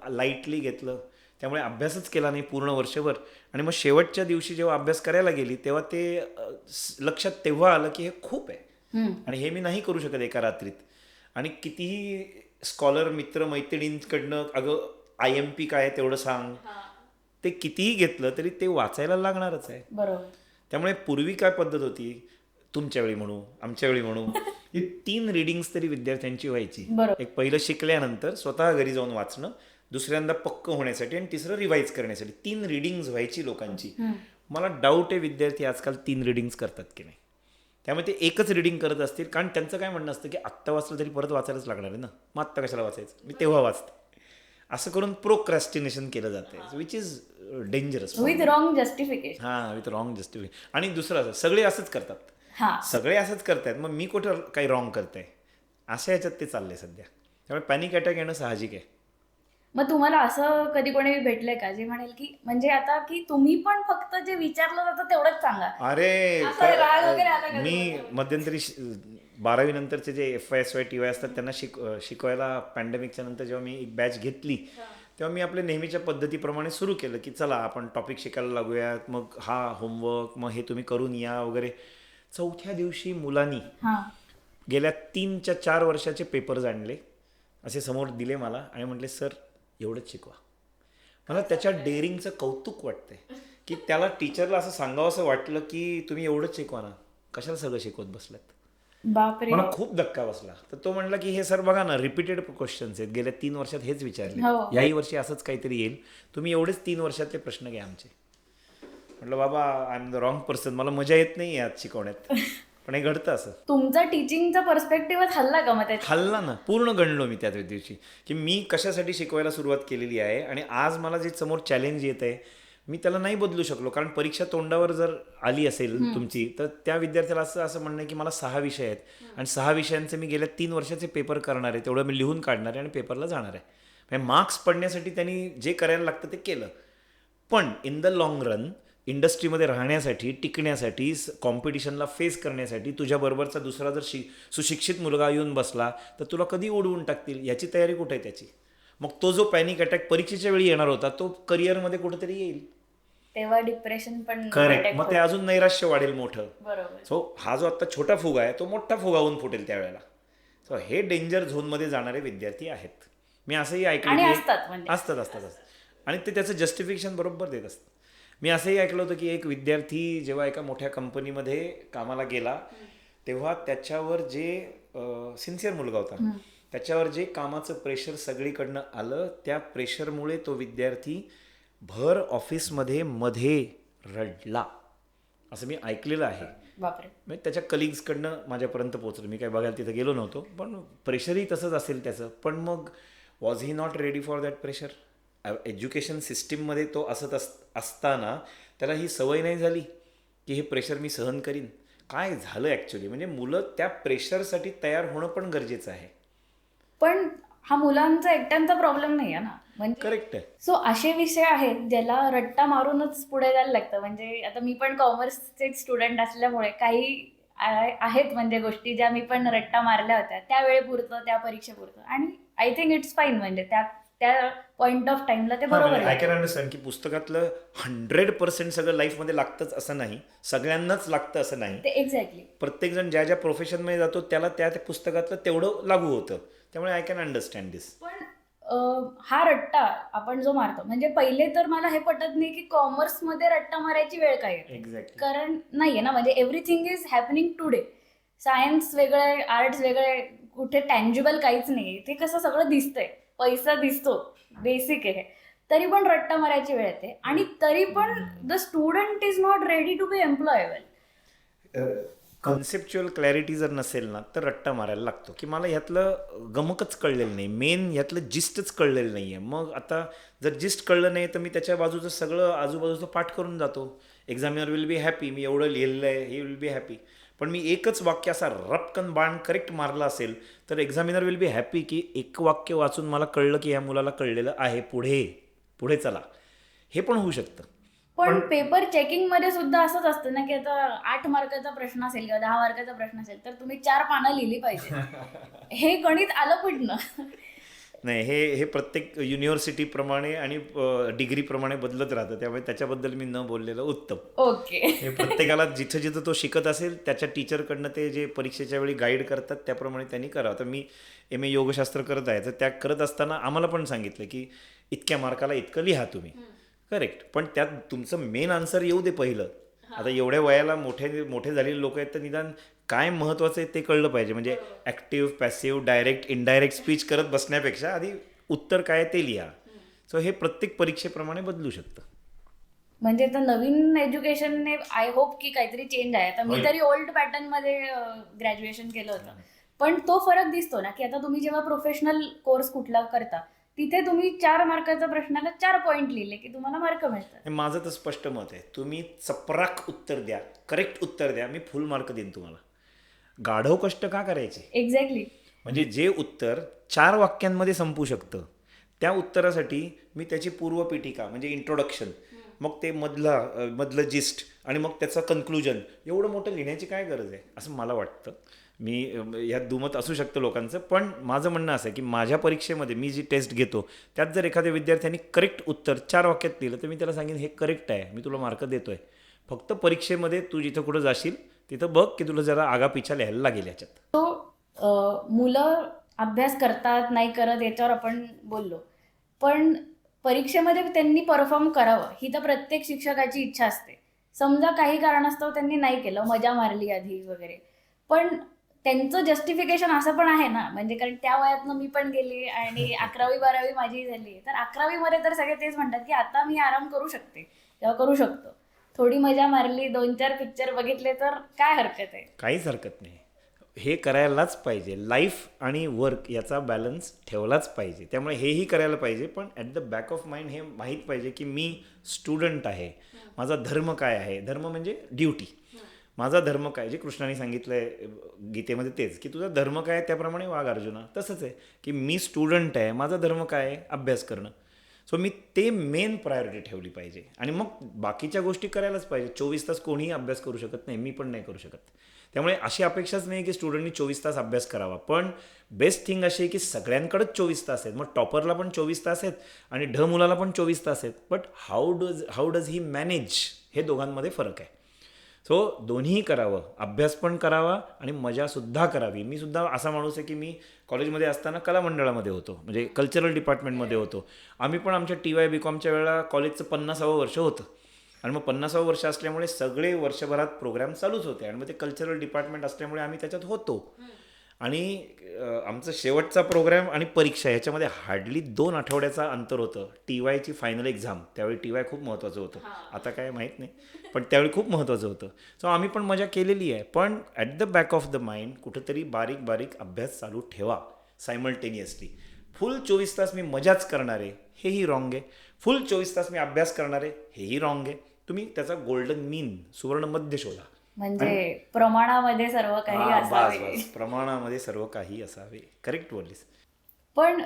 लाईटली घेतलं, त्यामुळे अभ्यासच केला नाही पूर्ण वर्षभर. आणि मग शेवटच्या दिवशी जेव्हा अभ्यास करायला गेली तेव्हा ते लक्षात तेव्हा आलं की हे खूप आहे आणि हे मी नाही करू शकत एका रात्रीत. आणि कितीही स्कॉलर मित्र मैत्रिणींकडनं अगं IMP काय तेवढं सांग, ते कितीही घेतलं तरी ते वाचायला लागणारच आहे. बरोबर. त्यामुळे पूर्वी काय पद्धत होती, तुमच्या वेळी म्हणू आमच्या वेळी म्हणू, ही 3 रिडिंग्स तरी विद्यार्थ्यांची व्हायची. एक पहिलं शिकल्यानंतर स्वतः घरी जाऊन वाचणं, दुसऱ्यांदा पक्क होण्यासाठी आणि तिसरं रिवाईज करण्यासाठी 3 रिडिंग्स व्हायची लोकांची. मला डाऊट आहे विद्यार्थी आजकाल 3 रिडिंग्स करतात की नाही. त्यामुळे ते एकच रिडिंग करत असतील कारण त्यांचं काय म्हणणं असतं की आत्ता वाचलं तरी परत वाचायलाच लागणार आहे ना, मग आत्ता कशाला वाचायचं, मी तेव्हा वाचते. असं करून प्रोक्रॅस्टिनेशन केलं जातं, which is dangerous with wrong justification. हां, विथ रॉंग जस्टिफिकेशन. आणि दुसरं सगळे असंच करतात, सगळे असंच करतायत, मग मी कुठं काही रॉंग करताय, अशा ह्याच्यात ते चाललंय सध्या. त्यामुळे पॅनिक अटॅक येणं साहजिक आहे. मग तुम्हाला असं कधी कोणी भेटलंय का जे म्हणेल की म्हणजे आता की तुम्ही पण फक्त जे विचारलं जातं तेवढंच सांगा? अरे राग वगैरे आला का? मी मध्यंतरी 12वी नंतरचे जे FY TY असतात त्यांना शिकवायला पॅन्डेमिकच्या नंतर जेव्हा मी एक बॅच घेतली तेव्हा मी आपल्या नेहमीच्या पद्धतीप्रमाणे सुरू केलं की चला आपण टॉपिक शिकायला लागूयात, मग हा होमवर्क, मग हे तुम्ही करून या वगैरे. 4थ्या दिवशी मुलांनी गेल्या 3-4 वर्षाचे पेपर्स आणले, असे समोर दिले मला आणि म्हटले सर एवढंच शिकवा. मला त्याच्या डेअरिंगचं कौतुक वाटतंय की त्याला टीचरला असं सांगावं असं वाटलं की तुम्ही एवढंच शिकवा ना, कशाला सगळं शिकवत बसलात. बापरे. मला खूप धक्का बसला. तर तो म्हणला की हे सर बघा ना रिपीटेड क्वेश्चन्स आहेत, गेल्या 3 वर्षात हेच विचारले, याही वर्षी असंच काहीतरी येईल, तुम्ही एवढेच 3 वर्षातले प्रश्न घ्या आमचे. म्हटलं बाबा I am the wrong person, मला मजा येत नाही यात शिकवण्यात, पण हे घडतं असं. तुमचा टीचिंगचा पर्स्पेक्टिव्हच हल्ला का मग? हल्ला ना, पूर्ण गणलो मी त्या दिवशी की मी कशासाठी शिकवायला सुरुवात केलेली आहे आणि आज मला जे समोर चॅलेंज येत आहे मी त्याला नाही बदलू शकलो. कारण परीक्षा तोंडावर जर आली असेल तुमची तर त्या विद्यार्थ्याला असं म्हणणं आहे की मला 6 विषय आहेत आणि 6 विषयांचे मी गेल्या 3 वर्षाचे पेपर करणार आहे, तेवढं मी लिहून काढणार आहे आणि पेपरला जाणार आहे. म्हणजे मार्क्स पडण्यासाठी त्यांनी जे करायला लागतं ते केलं, पण इन द लॉंग रन इंडस्ट्रीमध्ये राहण्यासाठी, टिकण्यासाठी, कॉम्पिटिशनला फेस करण्यासाठी तुझ्याबरोबरचा दुसरा जर सुशिक्षित मुलगा येऊन बसला तर तुला कधी उडवून टाकतील याची तयारी कुठे आहे त्याची. मग तो जो पॅनिक अटॅक परीक्षेच्या वेळी येणार होता तो करिअरमध्ये कुठेतरी येईल, तेव्हा डिप्रेशन पण. करेक्ट. मग ते अजून नैराश्य वाढेल मोठं. बरोबर. सो हा जो आता छोटा फुगा आहे तो मोठा फुगावून फुटेल त्यावेळेला. सो हे डेंजर झोनमध्ये जाणारे विद्यार्थी आहेत. मी असंही ऐकलं की असतात आणि ते त्याचं जस्टिफिकेशन बरोबर देत असतात. मी असंही ऐकलं होतं की एक विद्यार्थी जेव्हा एका मोठ्या कंपनीमध्ये कामाला गेला तेव्हा त्याच्यावर जे सिन्सिअर मुलगा होता त्याच्यावर जे कामाचं प्रेशर सगळीकडनं आलं, त्या प्रेशरमुळे तो विद्यार्थी भर ऑफिसमध्ये मध्ये रडला, असं मी ऐकलेलं आहे. बापरे. म्हणजे त्याच्या कलिग्सकडनं माझ्यापर्यंत पोहोचलं. मी काय बघायला तिथं गेलो नव्हतो, पण प्रेशरही तसंच असेल त्याचं. पण मग was he not ready for that pressure? Education सिस्टीममध्ये तो असताना त्याला ही सवय नाही झाली की हे प्रेशर मी सहन करीन. काय झालं ॲक्च्युली, म्हणजे मुलं त्या प्रेशरसाठी तयार होणं पण गरजेचं आहे. पण हा मुलांचा एकट्यांचा प्रॉब्लेम नाही आहे ना, म्हणजे करेक्ट आहे. सो असे विषय आहेत ज्याला रट्टा मारूनच पुढे जायला लागतं. म्हणजे आता मी पण कॉमर्सचे स्टुडंट असल्यामुळे काही आहेत म्हणजे गोष्टी ज्या मी पण रट्टा मारल्या होत्या त्या वेळेपुरतं, त्या परीक्षेपुरतं, आणि आय थिंक इट्स फाईन. म्हणजे त्या त्या पॉइंट ऑफ टाइमला ते बरोबर आय कॅन आहे. अंडरस्टँड की पुस्तकातलं 100% सगळं लाईफमध्ये लागतंच असं नाही, सगळ्यांनाच लागतं असं नाही. ते एक्झॅक्टली. प्रत्येकजण ज्या ज्या प्रोफेशनमध्ये जातो त्याला त्या त्या पुस्तकातलं तेवढं लागू होतं. त्यामुळे आय कॅन अंडरस्टँड दिस. पण हा रट्टा आपण जो मारतो, म्हणजे पहिले तर मला हे पटत नाही की कॉमर्समध्ये रट्टा मारायची वेळ काय येते. एक्झॅक्टली. कारण नाहीये ना, म्हणजे everything is happening today. Science वेगळे, आर्ट्स वेगळे, कुठे टँजिबल काहीच नाही. ते कसं सगळं दिसतंय, पैसा दिसतो, बेसिक आहे. तरी पण रट्टा मारायची वेळ येते, आणि तरी पण the student is not ready to be employable. Conceptual clarity जर नसेल ना तर रट्टा मारायला लागतो की मला ह्यातलं गमकच कळलेलं नाही, मेन ह्यातलं जिस्टच कळलेलं नाही आहे. मग आता जर जिस्ट कळलं नाही तर मी त्याच्या बाजूचं सगळं आजूबाजूचं पाठ करून जातो. एक्झामिनर विल बी हॅपी, मी एवढं लिहिलेलं आहे, ही विल बी हॅपी. पण मी एकच वाक्य असा रपकन बाण करेक्ट मारला असेल तर एक्झामिनर विल बी हॅपी की एक वाक्य वाचून मला कळलं की ह्या मुलाला कळलेलं आहे, पुढे चला. हे पण होऊ शकतं. पण पेपर चेकिंग मध्ये सुद्धा असंच असतं ना की आता 8 मार्काचा प्रश्न असेल किंवा 10 मार्काचा प्रश्न असेल तर तुम्ही 4 पानं लिहिली पाहिजे. हे गणित आलं कुठनं? नाही, हे प्रत्येक युनिव्हर्सिटीप्रमाणे आणि डिग्रीप्रमाणे बदलत राहतं. त्यामुळे त्याच्याबद्दल मी न बोललेलं उत्तम. ओके. हे प्रत्येकाला जिथं जिथं तो शिकत असेल त्याच्या टीचरकडनं ते जे परीक्षेच्या वेळी गाईड करतात त्याप्रमाणे त्यांनी करावं. तर मी MA योगशास्त्र करत आहे, तर त्या करत असताना आम्हाला पण सांगितलं की इतक्या मार्काला इतकं लिहा तुम्ही. करेक्ट. पण त्यात तुमचं मेन आन्सर येऊ दे पहिलं. आता एवढ्या वयाला मोठे झालेले लोक आहेत तर निदान काय महत्त्वाचं आहे ते कळलं पाहिजे. म्हणजे active, passive, direct, indirect speech करत बसण्यापेक्षा आधी उत्तर काय ते लिहा. सो हे प्रत्येक परीक्षेप्रमाणे बदलू शकतं. म्हणजे आता नवीन एज्युकेशनने आय होप की काहीतरी चेंज आहे. आता मी तरी ओल्ड पॅटर्न मध्ये ग्रॅज्युएशन केलं होतं, पण तो फरक दिसतो ना की आता तुम्ही जेव्हा प्रोफेशनल कोर्स कुठला करता तिथे तुम्ही 4 मार्काच्या प्रश्नाला 4 पॉईंट लिहिले की तुम्हाला मार्क मिळतात. माझं तर स्पष्ट मत आहे, तुम्ही चपराक उत्तर द्या, करेक्ट उत्तर द्या, मी फुल मार्क देईन तुम्हाला. गाढव कष्ट का करायचे? एक्झॅक्टली. म्हणजे जे उत्तर 4 वाक्यांमध्ये संपू शकतं त्या उत्तरासाठी मी त्याची पूर्वपीठिका म्हणजे इंट्रोडक्शन, मग ते मधलं जिस्ट आणि मग त्याचं कन्क्लुजन एवढं मोठं लिहिण्याची काय गरज आहे असं मला वाटतं. मी ह्यात दुमत असू शकतं लोकांचं, पण माझं म्हणणं असं आहे की माझ्या परीक्षेमध्ये मी जी टेस्ट घेतो त्यात जर एखाद्या विद्यार्थ्यांनी करेक्ट उत्तर 4 वाक्यात लिहिलं तर मी त्याला सांगेन हे करेक्ट आहे, मी तुला मार्क देतो आहे. फक्त परीक्षेमध्ये तू जिथं कुठं जाशील तिथं बघ की तुला जरा आगापिछा लिहायला लागेल याच्यात. तो मुलं अभ्यास करतात नाही करत याच्यावर आपण बोललो, पण परीक्षेमध्ये त्यांनी परफॉर्म करावं ही तर प्रत्येक शिक्षकाची इच्छा असते. समजा काही कारणास्तव त्यांनी नाही केलं, मजा मारली आधी वगैरे, पण त्यांचं जस्टिफिकेशन असं पण आहे ना, म्हणजे कारण त्या वयातनं मी पण गेली आणि 11वी-12वी माझी झाली. तर 11वी तर सगळे तेच म्हणतात की आता मी आराम करू शकते किंवा करू शकतो, थोडी मजा मारली, 2-4 पिक्चर बघितले तर काय हरकत आहे? काहीच हरकत नाही, हे करायलाच पाहिजे. लाईफ आणि वर्क याचा बॅलन्स ठेवलाच पाहिजे. त्यामुळे हेही करायला पाहिजे, पण at the back of mind हे माहीत पाहिजे की मी स्टुडंट आहे, माझा धर्म काय आहे. धर्म म्हणजे ड्युटी. माझा धर्म काय, जे कृष्णाने सांगितलं आहे गीतेमध्ये तेच की तुझा धर्म काय त्याप्रमाणे वाग अर्जुना. तसंच आहे की मी स्टुडंट आहे, माझा धर्म काय आहे, अभ्यास करणं. सो मी ते मेन प्रायोरिटी ठेवली पाहिजे आणि मग बाकीच्या गोष्टी करायलाच पाहिजे. 24 तास कोणीही अभ्यास करू शकत नाही, मी पण नाही करू शकत. त्यामुळे अशी अपेक्षाच नाही की स्टुडंटनी 24 तास अभ्यास करावा. पण बेस्ट थिंग अशी आहे की सगळ्यांकडेच 24 तास आहेत. मग टॉपरला पण 24 तास आहेत आणि मुलाला पण 24 तास आहेत. But how does he manage, हे दोघांमध्ये फरक आहे. सो दोन्हीही करावं, अभ्यास पण करावा आणि मजासुद्धा करावी. मी सुद्धा असा माणूस आहे की मी कॉलेजमध्ये असताना कला मंडळामध्ये होतो, म्हणजे कल्चरल डिपार्टमेंटमध्ये होतो. आम्ही पण आमच्या TY BComच्या वेळेला कॉलेजचं 50वं वर्ष होतं आणि मग 50वं वर्ष असल्यामुळे सगळे वर्षभरात प्रोग्राम चालूच होते आणि मग ते कल्चरल डिपार्टमेंट असल्यामुळे आम्ही त्याच्यात होतो. आणि आमचं शेवटचा प्रोग्राम आणि परीक्षा ह्याच्यामध्ये हार्डली 2 आठवड्याचा अंतर होतं. TYची फायनल एक्झाम, त्यावेळी TY खूप महत्त्वाचं होतं. आता काय माहीत नाही, पण त्यावेळी खूप महत्त्वाचं होतं. सो आम्ही पण मजा केलेली आहे, पण at the back of the mind कुठंतरी बारीक बारीक अभ्यास चालू ठेवा सायमल्टेनियसली. फुल 24 तास मी मजाच करणार आहे हेही रॉंग आहे, फुल 24 तास मी अभ्यास करणार आहे हेही रॉंग आहे. तुम्ही त्याचा गोल्डन मीन, सुवर्ण मध्य शोधा. म्हणजे प्रमाणामध्ये सर्व काही असावे. बस प्रमाणामध्ये सर्व काही असावे. करेक्ट बोललीस. पण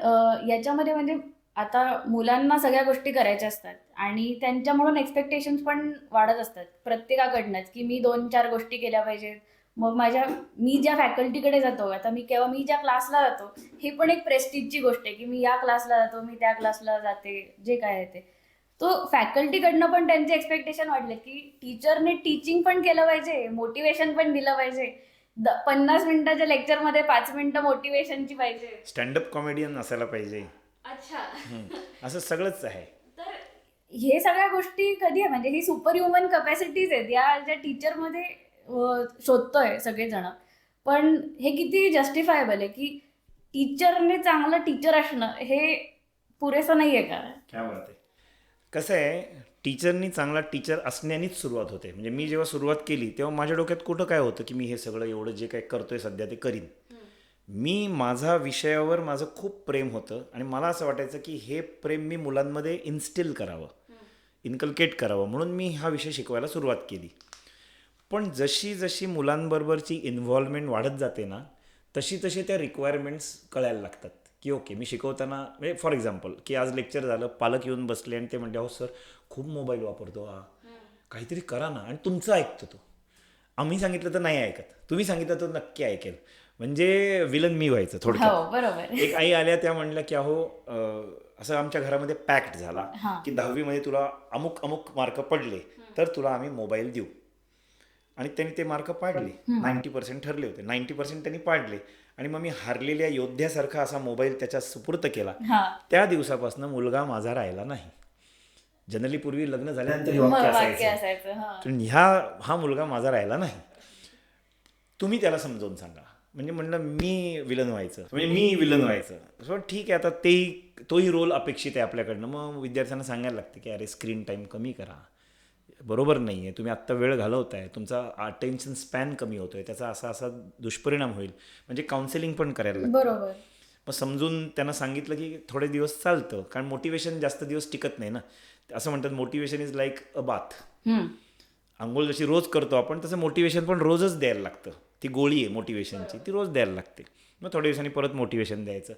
याच्यामध्ये म्हणजे आता मुलांना सगळ्या गोष्टी करायच्या असतात आणि त्यांच्यामुळून एक्सपेक्टेशन्स पण वाढत असतात प्रत्येकाकडनंच, की मी 2-4 गोष्टी केल्या पाहिजेत. मग मी ज्या फॅकल्टीकडे जातो, आता मी ज्या क्लासला जातो, ही पण एक प्रेस्टिजची गोष्ट आहे, की मी या क्लासला जातो, मी त्या क्लासला जाते, जे काय आहे ते. तो फॅकल्टीकडनं पण त्यांचे एक्सपेक्टेशन वाढले, की टीचरने टीचिंग पण केलं पाहिजे, मोटिवेशन पण दिलं पाहिजे. 50 मिनिटाच्या लेक्चरमध्ये 5 मिनिटं मोटिवेशनची पाहिजे. स्टँडअप कॉमेडियन असायला पाहिजे. अच्छा. असं सगळंच आहे. तर हे सगळ्या गोष्टी कधी आहे, म्हणजे ही सुपर ह्युमन कपॅसिटीज आहेत या ज्या टीचरमध्ये शोधतोय सगळेजण. पण हे किती जस्टिफायबल आहे, की टीचरने चांगलं टीचर असणं हे पुरेसं नाही आहे का? काय म्हणते, कसं आहे, टीचरनी चांगला टीचर असण्यानेच सुरुवात होते. म्हणजे मी जेव्हा सुरुवात केली तेव्हा माझ्या डोक्यात कुठं काय होतं की मी हे सगळं एवढं जे काय करतोय सध्या ते करीन. माझा विषयावर माझं खूप प्रेम होतं आणि मला असं वाटायचं की हे प्रेम मी मुलांमध्ये इन्स्टिल करावं, इन्कल्केट करावं, म्हणून मी हा विषय शिकवायला सुरुवात केली. पण जशी जशी मुलांबरोबरची इन्व्हॉल्वमेंट वाढत जाते ना, तशी तशी त्या रिक्वायरमेंट्स कळायला लागतात. की ओके, मी शिकवताना म्हणजे फॉर एक्झाम्पल की आज लेक्चर झालं, पालक येऊन बसले आणि ते म्हणते अहो सर खूप मोबाईल वापरतो हा, काहीतरी करा ना, आणि तुमचं ऐकतो तो. आम्ही सांगितलं तर नाही ऐकत, तुम्ही सांगितलं तर नक्की ऐकेल. म्हणजे विलन मी व्हायचं थोडक्यात. हो, बरोबर. एक आई आल्या, त्या म्हणल्या की अहो असं आमच्या घरामध्ये पॅक्ट झाला की 10वी मध्ये तुला अमुक अमुक मार्क पडले तर तुला आम्ही मोबाईल देऊ. आणि त्यांनी ते मार्क पाडले, 90% ठरले होते, 90% त्यांनी पाडले. आणि मग मी हारलेल्या योद्ध्यासारखा असा मोबाईल त्याच्या सुपूर्त केला. त्या दिवसापासून मुलगा माझा राहिला नाही. जनरली पूर्वी लग्न झाल्यानंतर हे वाक्य असायचं, हा मुलगा माझा राहिला नाही, तुम्ही त्याला समजावून सांगा. म्हणजे म्हणलं मी विलन व्हायचं. सो ठीक आहे, आता तोही रोल अपेक्षित आहे आपल्याकडनं. मग विद्यार्थ्यांना सांगायला लागते की अरे स्क्रीन टाईम कमी करा, बरोबर नाही आहे, तुम्ही आत्ता वेळ घालवताय, तुमचा अटेन्शन स्पॅन कमी होतोय, त्याचा असा दुष्परिणाम होईल. म्हणजे काउन्सिलिंग पण करायला लागतं. बरोबर. मग समजून त्यांना सांगितलं की थोडे दिवस चालतं, कारण मोटिवेशन जास्त दिवस टिकत नाही ना. असं म्हणतात motivation is like a bath. आंघोळ जशी रोज करतो आपण, तसं मोटिवेशन पण रोजच द्यायला लागतं. ती गोळी आहे मोटिवेशनची, ती रोज द्यायला लागते. मग थोड्या दिवसांनी परत मोटिवेशन द्यायचं,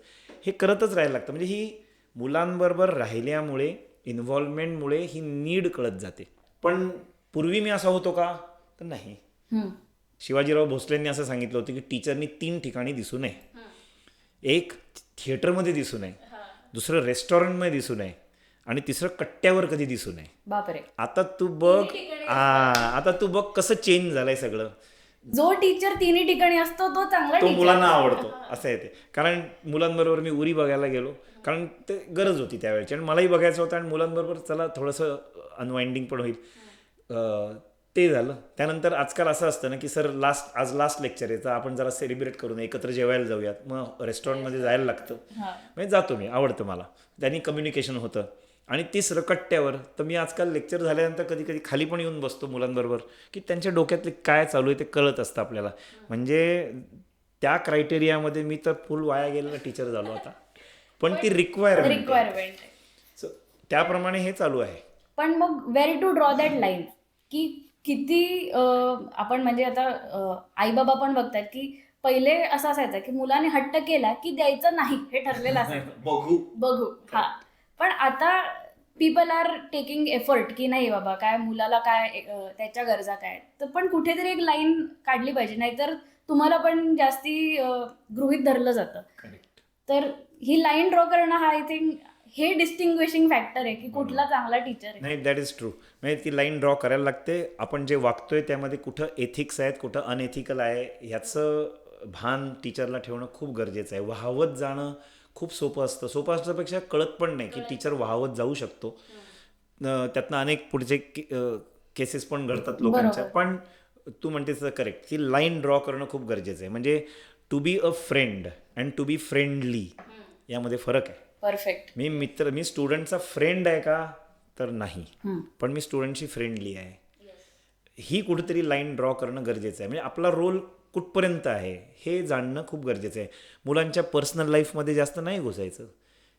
हे करतच राहायला लागतं. म्हणजे ही मुलांबरोबर राहिल्यामुळे, इन्व्हॉल्वमेंटमुळे ही नीड कळत जाते. पण पूर्वी मी असा होतो का, तर नाही. शिवाजीराव भोसलेंनी असं सांगितलं होतं की टीचरनी 3 ठिकाणी दिसू नये. एक थिएटरमध्ये दिसू नये, दुसरं रेस्टॉरंटमध्ये दिसू नये, आणि तिसरं कट्ट्यावर कधी दिसू नये. बापरे. आता तू बघ कसं चेंज झालंय सगळं. जो टीचर 3 ठिकाणी असतो तो चांगला, तो मुलांना आवडतो, असं आहे ते. कारण मुलांबरोबर मी उरी बघायला गेलो, कारण ते गरज होती त्यावेळेची, आणि मलाही बघायचं होतं, आणि मुलांबरोबर चला थोडंसं अनवाइंडिंग पण होईल, ते झालं. त्यानंतर आजकाल असं असतं ना की सर आज लास्ट लेक्चर आहे, तर आपण जरा सेलिब्रेट करून एकत्र जेवायला जाऊयात. मग रेस्टॉरंटमध्ये जायला लागतं, म्हणजे जातो मी, आवडतं मला, त्यांनी कम्युनिकेशन होतं. आणि तिसरं कट्ट्यावर, तर मी आजकाल लेक्चर झाल्यानंतर कधी कधी खाली पण येऊन बसतो मुलांबरोबर, की त्यांच्या डोक्यातले काय चालू आहे ते कळत असतं आपल्याला. म्हणजे त्या क्रायटेरियामध्ये मी तर फुल वाया गेलेला टीचर झालो आता, पण ती रिक्वायरमेंट, सो त्याप्रमाणे हे चालू आहे. पण मग where to draw that line, की किती आपण म्हणजे आता आई बाबा पण बघतात की पहिले असं असायचं की मुलाने हट्ट केला की द्यायचं नाही, हे ठरलेलं असायचं, बघू. हा, पण आता पीपल आर टेकिंग एफर्ट की नाही बाबा, काय मुलाला काय त्याच्या गरजा काय, तर पण कुठेतरी एक लाईन काढली पाहिजे, नाहीतर तुम्हाला पण जास्ती गृहीत धरलं जातं. तर ही लाईन ड्रॉ करणं हा आय थिंक हे डिस्टिंग्विशिंग फॅक्टर आहे की कुठला चांगला टीचर आहे. नाही, दॅट इज ट्रू. म्हणजे ती लाईन ड्रॉ करायला लागते. आपण जे वागतोय त्यामध्ये कुठं एथिक्स आहेत, कुठं अनएथिकल आहे, ह्याचं भान टीचरला ठेवणं खूप गरजेचं आहे. वाहवत जाणं खूप सोपं असण्यापेक्षा कळत पण नाही की टीचर वाहवत जाऊ शकतो. त्यातनं अनेक पुढचे केसेस पण घडतात लोकांच्या. पण तू म्हणतेस करेक्ट, की लाईन ड्रॉ करणं खूप गरजेचं आहे. म्हणजे to be a friend and to be friendly यामध्ये फरक आहे. परफेक्ट. मी स्टुडंटचा फ्रेंड आहे का तर नाही, पण मी स्टुडंटशी फ्रेंडली आहे. ही कुठेतरी लाईन ड्रॉ करणं गरजेचं आहे. म्हणजे आपला रोल कुठपर्यंत आहे हे जाणणं खूप गरजेचं आहे. मुलांच्या पर्सनल लाईफमध्ये जास्त नाही घुसायचं.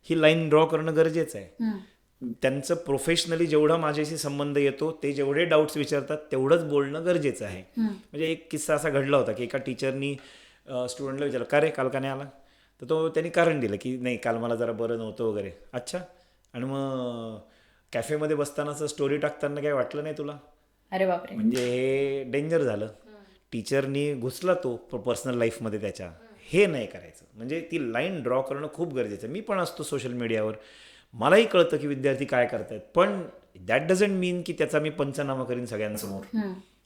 ही लाईन ड्रॉ करणं गरजेचं आहे. त्यांचं प्रोफेशनली जेवढा माझ्याशी संबंध येतो, ते जेवढे डाऊट्स विचारतात तेवढंच बोलणं गरजेचं आहे. म्हणजे एक किस्सा असा घडला होता की एका टीचरनी स्टुडंटला विचारलं, का रे काल का नाही आला? तर त्यांनी कारण दिलं की नाही, काल मला जरा बरं नव्हतं वगैरे. अच्छा, आणि मग कॅफेमध्ये बसतानाचं स्टोरी टाकताना काय वाटलं नाही तुला? अरे बापरे. म्हणजे हे डेंजर झालं. टीचरनी घुसला तो पर्सनल लाईफमध्ये त्याच्या. हे नाही करायचं. म्हणजे ती लाईन ड्रॉ करणं खूप गरजेचं आहे. मी पण असतो सोशल मीडियावर, मलाही कळतं की विद्यार्थी काय करतायत, पण दॅट डझंट मीन की त्याचा मी पंचनामा करीन सगळ्यांसमोर.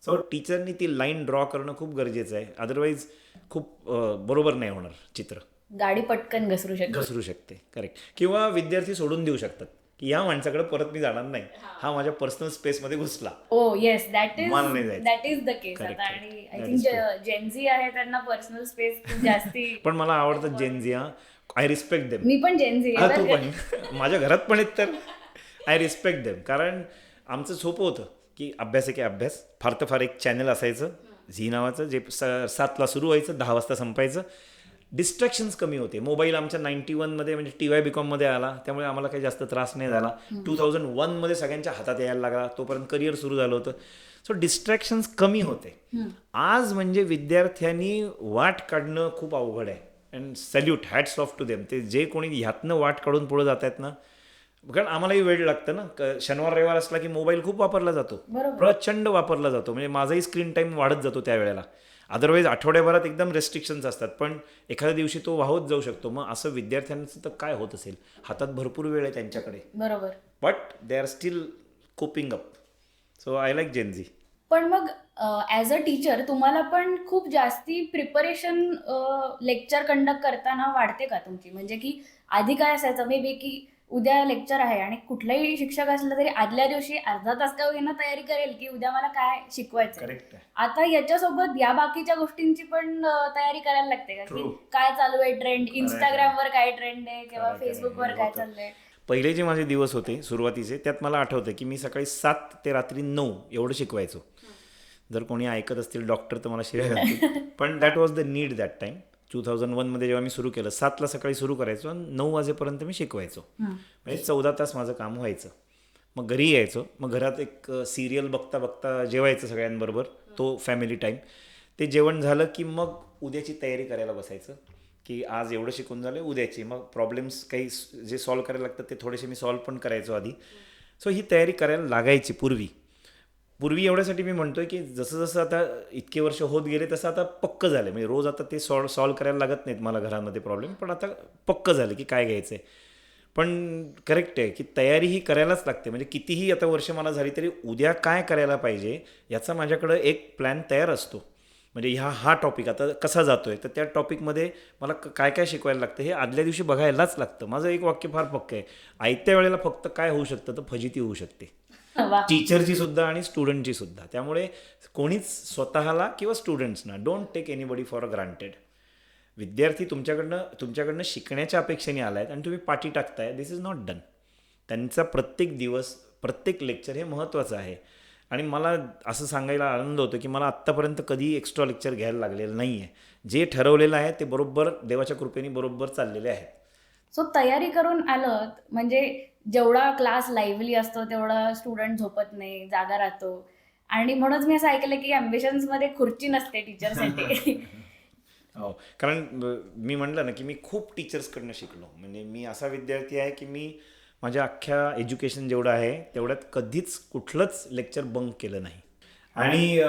सो टीचरनी ती लाईन ड्रॉ करणं खूप गरजेचं आहे. अदरवाईज खूप बरोबर नाही होणार चित्र. गाडी पटकन घसरू शकते. करेक्ट. किंवा विद्यार्थी सोडून देऊ शकतात की या माणसाकडे परत मी जाणार नाही, हा माझ्या पर्सनल स्पेसमध्ये घुसला. ओ येस, दॅट मला इज द केस. आता आणि आय थिंक जेनझी आहे त्यांना पर्सनल स्पेस जास्ती. पण मला आवडतं जेनझी. I respect them. मी पण जेनझी आहे. तू पण. माझ्या घरात पण आहेत तर आय रिस्पेक्ट देम. कारण आमचं सोपं होतं की अभ्यास आहे की अभ्यास. फार तर फार एक चॅनल असायचं झी नावाचं, जे 7ला सुरू व्हायचं, 10 वाजता संपायचं. डिस्ट्रॅक्शन्स कमी होते. मोबाईल आमच्या 91मध्ये म्हणजे TY BComमध्ये आला, त्यामुळे आम्हाला काही जास्त त्रास नाही झाला. 2001मध्ये सगळ्यांच्या हातात यायला लागला, तोपर्यंत करिअर सुरू झालं होतं. सो डिस्ट्रॅक्शन्स कमी होते. आज म्हणजे विद्यार्थ्यांनी वाट काढणं खूप अवघड आहे. And salute, hats off to them. ते जे कोणी ह्यातनं वाट काढून पुढे जात आहेत ना, कारण आम्हालाही वेळ लागतं ना. शनिवार रविवार असला की मोबाईल खूप वापरला जातो, प्रचंड वापरला जातो. म्हणजे माझाही स्क्रीन टाईम वाढत जातो त्यावेळेला. अदरवाईज आठवड्याभरात एकदम रेस्ट्रिक्शन्स असतात, पण एखाद्या दिवशी तो वाहत जाऊ शकतो. मग असं विद्यार्थ्यांचं तर काय होत असेल? हातात भरपूर वेळ आहे त्यांच्याकडे, बरोबर, but they are still coping up. So I like Gen Z. पण मग ॲज अ टीचर तुम्हाला पण खूप जास्ती प्रिपरेशन लेक्चर कंडक्ट करताना वाढते का तुमची? म्हणजे की आधी काय असायचं, मे बी की उद्या लेक्चर आहे आणि कुठलाही शिक्षक असला तरी आदल्या दिवशी अर्धा तास का होईना तयारी करेल की उद्या मला काय शिकवायचं. करेक्ट आहे. आता याच्यासोबत या बाकीच्या गोष्टींची पण तयारी करायला लागते का? की काय चालू आहे ट्रेंड, इंस्टाग्रामवर काय ट्रेंड आहे किंवा फेसबुकवर काय चाललंय. पहिले जे माझे दिवस होते सुरुवातीचे, त्यात मला आठवतं की मी सकाळी 7 ते रात्री 9 एवढं शिकवायचो. जर कोणी ऐकत असतील डॉक्टर तर मला शिव्या घालतील, पण that was the need that time. 2001मध्ये जेव्हा मी सुरू केलं, 7ला सकाळी सुरू करायचो आणि 9 वाजेपर्यंत मी शिकवायचो. म्हणजे 14 तास माझं काम व्हायचं. मग घरी यायचो. मग घरात एक सिरियल बघता बघता जेवायचं सगळ्यांबरोबर, तो फॅमिली टाईम. ते जेवण झालं की मग उद्याची तयारी करायला बसायचं की आज एवढं शिकून झालं, उद्याची मग प्रॉब्लेम्स काही जे सॉल्व्ह करायला लागतात ते थोडेसे मी सॉल्व्ह पण करायचो आधी. सो ही तयारी करायला लागायची पूर्वी एवढ्यासाठी मी म्हणतोय की जसं जसं आता इतके वर्ष होत गेले तसं आता पक्क झालं. म्हणजे रोज आता ते सॉल्व्ह करायला लागत नाहीत मला घरामध्ये प्रॉब्लेम, पण आता पक्क झालं की काय घ्यायचं आहे. पण करेक्ट आहे की तयारी ही करायलाच लागते. म्हणजे कितीही आता वर्ष मला झाली तरी उद्या काय करायला पाहिजे याचा माझ्याकडं एक प्लॅन तयार असतो. म्हणजे हा टॉपिक आता कसा जातो आहे, तर त्या टॉपिकमध्ये मला काय काय शिकवायला लागतं हे आदल्या दिवशी बघायलाच लागतं. माझं एक वाक्य फार पक्क आहे, आयत्या वेळेला फक्त काय होऊ शकतं तर फजिती होऊ शकते, टीचरची सुद्धा आणि स्टुडंटची सुद्धा. त्यामुळे कोणीच स्वतःला किंवा स्टुडंट्सना don't take anybody for a granted. विद्यार्थी तुमच्याकडनं शिकण्याच्या अपेक्षेने आला आहेत आणि तुम्ही पाठी टाकताय, दिस इज नॉट डन. त्यांचा प्रत्येक दिवस, प्रत्येक लेक्चर हे महत्त्वाचं आहे. आणि मला असं सांगायला आनंद होतो की मला आत्तापर्यंत कधी एक्स्ट्रा लेक्चर घ्यायला लागलेलं नाही आहे. जे ठरवलेलं आहे ते बरोबर देवाच्या कृपेने बरोबर चाललेले आहे. सो तयारी करून आलं म्हणजे जेवढा क्लास लाईव्हली असतो तेवढा स्टुडंट झोपत नाही, जागा राहतो. आणि म्हणूनच मी असं ऐकलं की ॲम्बिशन्समध्ये खुर्ची नसते टीचरसाठी. हो, कारण मी म्हटलं ना की मी खूप टीचर्सकडनं शिकलो. म्हणजे मी असा विद्यार्थी आहे की मी माझ्या अख्ख्या एज्युकेशन जेवढं आहे तेवढ्यात कधीच कुठलंच लेक्चर बंक केलं नाही. आणि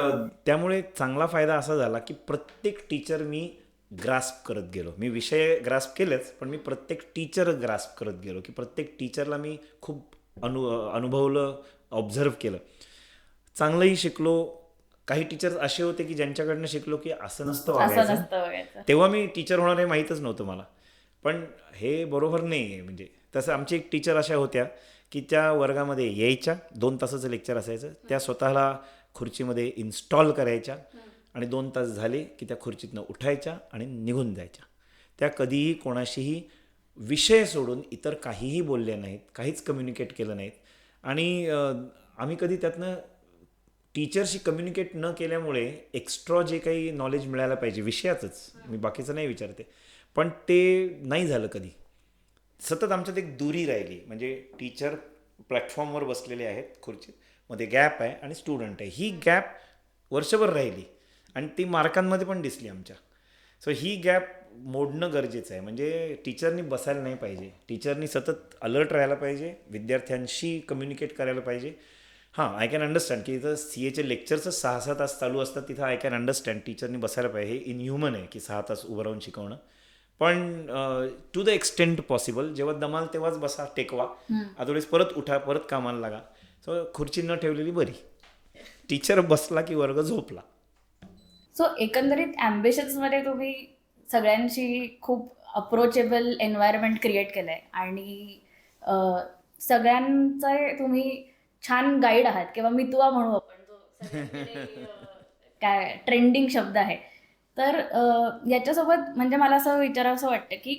त्यामुळे चांगला फायदा असा झाला की प्रत्येक टीचर मी ग्रास्प करत गेलो. मी विषय ग्रास्प केलेच, पण मी प्रत्येक टीचर ग्रास्प करत गेलो की प्रत्येक टीचरला मी खूप अनुभवलं, ऑब्झर्व केलं, चांगलंही शिकलो. काही टीचर्स असे होते की ज्यांच्याकडनं शिकलो की असं नसतं वागायचं. तेव्हा मी टीचर होणार हे माहीतच नव्हतं मला, पण हे बरोबर नाही आहे. म्हणजे तसं आमची एक टीचर अशा होत्या की त्या वर्गामध्ये यायच्या, 2 तासाचं लेक्चर असायचं, त्या स्वतःला खुर्चीमध्ये इन्स्टॉल करायच्या आणि 2 तास झाले की त्या खुर्चीतनं उठायच्या आणि निघून जायच्या. त्या कधीही कोणाशीही विषय सोडून इतर काहीही बोलले नाहीत, काहीच कम्युनिकेट केलं नाहीत. आणि आम्ही कधी त्यातनं टीचरशी कम्युनिकेट न केल्यामुळे एक्स्ट्रा जे काही नॉलेज मिळायला पाहिजे विषयाचंच, मी बाकीचं नाही विचारते, पण ते नाही झालं कधी. सतत आमच्यात एक दुरी राहिली. म्हणजे टीचर प्लॅटफॉर्मवर बसलेले आहेत खुर्चीत, मध्ये गॅप आहे आणि स्टुडंट आहे. ही गॅप वर्षभर राहिली आणि ती मार्कांमध्ये पण दिसली आमच्या. सो ही गॅप मोडणं गरजेचं आहे. म्हणजे टीचरनी बसायला नाही पाहिजे, टीचरनी सतत अलर्ट राहायला पाहिजे, विद्यार्थ्यांशी कम्युनिकेट करायला पाहिजे. हां, आय कॅन अंडरस्टँड की इथं CAचे लेक्चर्सच 6-6 तास चालू असतात, तिथं आय कॅन अंडरस्टँड टीचरनी बसायला पाहिजे. हे इनह्युमन आहे की 6 तास उभं राहून शिकवणं. पण टू द एक्सटेंट पॉसिबल, जेव्हा दमाल तेव्हाच बसा, टेकवा, अदरवाईज परत उठा, परत कामाला लागा. सो खुर्ची न ठेवलेली बरी. टीचर बसला की वर्ग झोपला. सो एकंदरीत ॲम्बिशन्समध्ये तुम्ही सगळ्यांशी खूप अप्रोचेबल एन्व्हायरमेंट क्रिएट केलं आहे आणि सगळ्यांचा तुम्ही छान गाईड आहात, किंवा मितवा म्हणू आपण, जो सगळ्यांकडे, काय ट्रेंडिंग शब्द आहे. तर याच्यासोबत म्हणजे मला असं विचारावंसं वाटतं की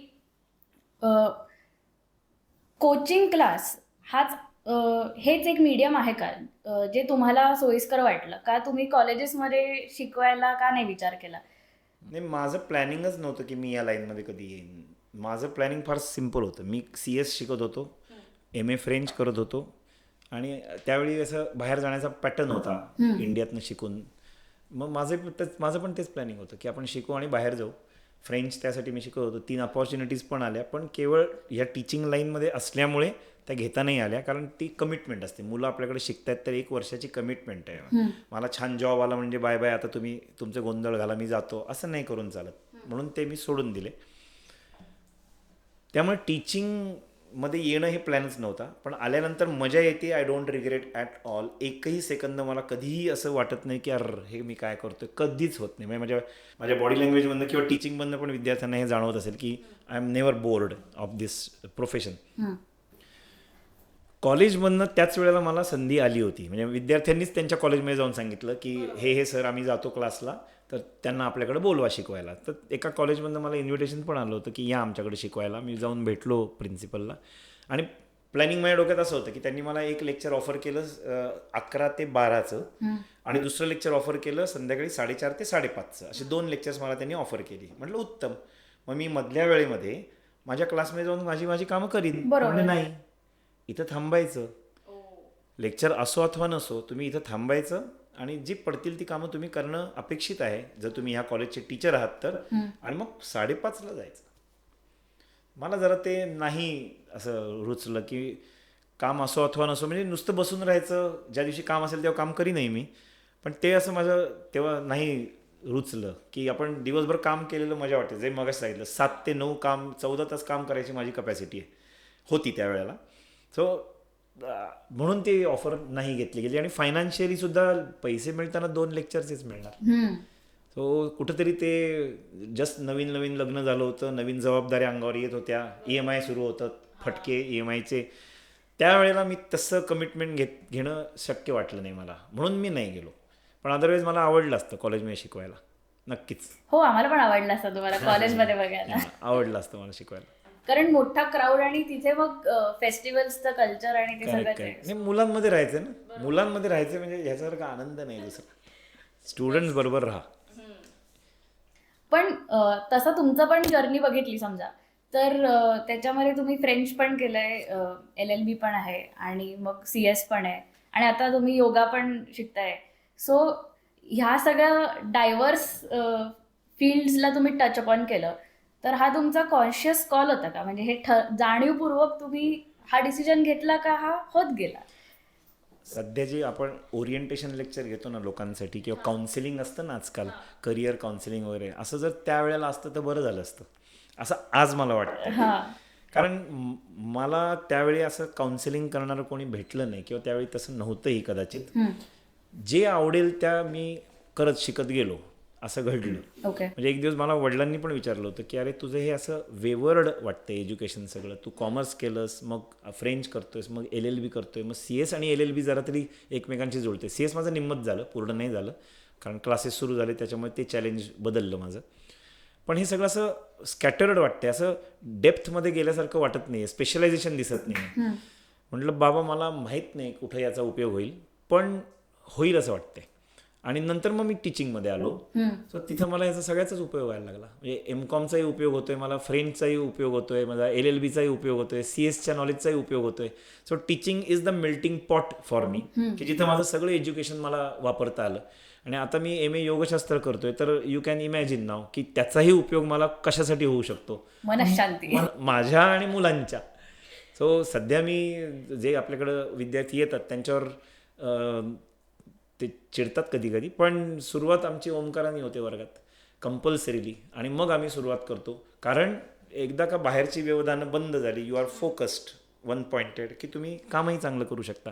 कोचिंग क्लास हाच हेच एक मीडियम आहे का जे तुम्हाला सोयीस्कर वाटलं, का तुम्ही कॉलेजेसमध्ये शिकवायला का नाही विचार केला? नाही, माझं प्लॅनिंगच नव्हतं की मी या लाईनमध्ये कधी येईन. माझं प्लॅनिंग फार सिम्पल होतं. मी CS शिकत होतो, MA फ्रेंच करत होतो आणि त्यावेळी असं बाहेर जाण्याचा पॅटर्न होता इंडियातनं शिकून. मग माझं पण तेच प्लॅनिंग होतं की आपण शिकू आणि बाहेर जाऊ. फ्रेंच त्यासाठी मी शिकत होतो. 3 अपॉर्च्युनिटीज पण आल्या, पण केवळ ह्या टीचिंग लाईनमध्ये असल्यामुळे त्या घेता नाही आल्या, कारण ती कमिटमेंट असते. मुलं आपल्याकडे शिकतायत तर 1 वर्षाची कमिटमेंट आहे. मला छान जॉब आला म्हणजे बाय बाय, आता तुम्ही तुमचे गोंधळ घाला, मी जातो, असं नाही करून चालत. म्हणून ते मी सोडून दिले. त्यामुळे टीचिंगमध्ये येणं हे प्लॅनच नव्हता, पण आल्यानंतर मजा येते. I don't regret at all. एकही सेकंद मला कधीही असं वाटत नाही की अरे हे मी काय करतोय, कधीच होत नाही. म्हणजे माझ्या बॉडी लँग्वेजमधनं किंवा टीचिंगमधनं पण विद्यार्थ्यांना हे जाणवत असेल की I am never bored of this profession. कॉलेजमधनं त्याच वेळेला मला संधी आली होती. म्हणजे विद्यार्थ्यांनीच त्यांच्या कॉलेजमध्ये जाऊन सांगितलं की हे सर आम्ही जातो क्लासला, तर त्यांना आपल्याकडे बोलवा शिकवायला. तर एका कॉलेजमधनं मला इन्व्हिटेशन पण आलं होतं की या आमच्याकडे शिकवायला. मी जाऊन भेटलो प्रिन्सिपलला आणि प्लॅनिंग माझ्या डोक्यात असं होतं की त्यांनी मला एक लेक्चर ऑफर केलं 11 ते 12चं आणि दुसरं लेक्चर ऑफर केलं संध्याकाळी 4:30 ते 5:30चं. असे 2 लेक्चर्स मला त्यांनी ऑफर केली. म्हटलं उत्तम, मग मी मधल्या वेळेमध्ये माझ्या क्लासमध्ये जाऊन माझी कामं करीन. म्हणजे नाही, इथं थांबायचं. लेक्चर असो अथवा नसो, तुम्ही इथं थांबायचं आणि जी पडतील ती कामं तुम्ही करणं अपेक्षित आहे, जर तुम्ही ह्या कॉलेजचे टीचर आहात तर. आणि मग 5:30ला जायचं. मला जरा ते नाही असं रुचलं की काम असो अथवा नसो, म्हणजे नुसतं बसून राहायचं. ज्या दिवशी काम असेल तेव्हा काम करी नाही मी, पण ते असं माझं तेव्हा नाही रुचलं की आपण दिवसभर काम केलेलं मजा वाटते. जे मगाशी सांगितलं 7 ते 9 काम, 14 तास काम करायची माझी कपॅसिटी होती त्यावेळेला. सो म्हणून ती ऑफर नाही घेतली गेली. आणि फायनान्शियली सुद्धा पैसे मिळताना 2 लेक्चर्सच मिळणार. सो कुठंतरी ते जस्ट नवीन लग्न झालं होतं, नवीन जबाबदाऱ्या अंगावर येत होत्या, EMI सुरू होतं, फटके EMIचे. त्यावेळेला मी तसं कमिटमेंट घेणं शक्य वाटलं नाही मला, म्हणून मी नाही गेलो. पण अदरवाईज मला आवडलं असतं कॉलेजमध्ये शिकवायला, नक्कीच. हो, आम्हाला पण आवडलं असतं तुम्हाला कॉलेजमध्ये बघायला. आवडलं असतं मला शिकवायला, कारण मोठा क्राऊड आणि तिथे मग फेस्टिवल्सचं कल्चर आणि ते सगळं. नाही, मुलांमध्ये राहायचं ना, मुलांमध्ये राहायचं म्हणजे ह्याच्यासारखा आनंद नाही दुसरा. स्टुडंट्स बरोबर राहा. पण तसं तुमचं पण जर्नी बघितली समजा, तर त्याच्यामध्ये तुम्ही फ्रेंच पण केलंय, LLB पण आहे आणि मग CS पण आहे आणि आता तुम्ही योगा पण शिकताय. सो ह्या सगळ्या डायव्हर्स फील्ड्सला तुम्ही टच अपॉन केलं, तर हा तुमचा कॉन्शियस कॉल होता का? म्हणजे हे जाणीवपूर्वक तुम्ही हा डिसिजन घेतला का हा होत गेला? सध्या जे आपण ओरिएंटेशन लेक्चर घेतो ना लोकांसाठी, किंवा काउन्सिलिंग असतं ना आजकाल, करिअर काउन्सिलिंग वगैरे, असं जर त्यावेळेला असतं तर बरं झालं असतं, असं आज मला वाटतं. कारण मला त्यावेळी असं काउन्सिलिंग करणारं कोणी भेटलं नाही, किंवा त्यावेळी तसं नव्हतंही कदाचित. जे आवडेल त्या मी करत शिकत गेलो, असं घडलं. म्हणजे एक दिवस मला वडिलांनी पण विचारलं होतं की अरे तुझं हे असं वेवर्ड वाटतं एज्युकेशन सगळं, तू कॉमर्स केलंस, मग फ्रेंच करतोयस, मग LLB करतोय, मग CS आणि LLB जरा तरी एकमेकांशी जुळते. CS माझं निम्मत झालं, पूर्ण नाही झालं, कारण क्लासेस सुरू झाले त्याच्यामुळे ते चॅलेंज बदललं माझं. पण हे सगळं असं स्कॅटर्ड वाटते, असं डेप्थमध्ये गेल्यासारखं वाटत नाही, स्पेशलायझेशन दिसत नाही. म्हटलं बाबा मला माहीत नाही कुठं याचा उपयोग होईल, पण होईल असं वाटतंय. आणि नंतर मग मी टीचिंगमध्ये आलो. सो तिथं मला याचा सगळ्याचाच उपयोग व्हायला लागला. म्हणजे एमकॉमचाही उपयोग होतोय मला, फ्रेंचचाही उपयोग होतोय, माझा LLBचाही उपयोग होतोय, CS नॉलेजचाही उपयोग होतोय. So teaching is the melting pot for me, की जिथं माझं सगळं एज्युकेशन मला वापरता आलं. आणि आता मी MA योगशास्त्र करतोय, तर यू कॅन इमॅजिन नाव की त्याचाही उपयोग मला कशासाठी होऊ शकतो, मनशांती. माझ्या आणि मुलांच्या. सो सध्या मी जे आपल्याकडं विद्यार्थी येतात त्यांच्यावर ते चिडतात कधी कधी, पण सुरुवात आमची ओंकाराने होते वर्गात कंपल्सरीली. आणि मग आम्ही सुरुवात करतो, कारण एकदा का बाहेरची व्यवधानं बंद झाली, you are focused, one pointed, की तुम्ही कामही चांगलं करू शकता.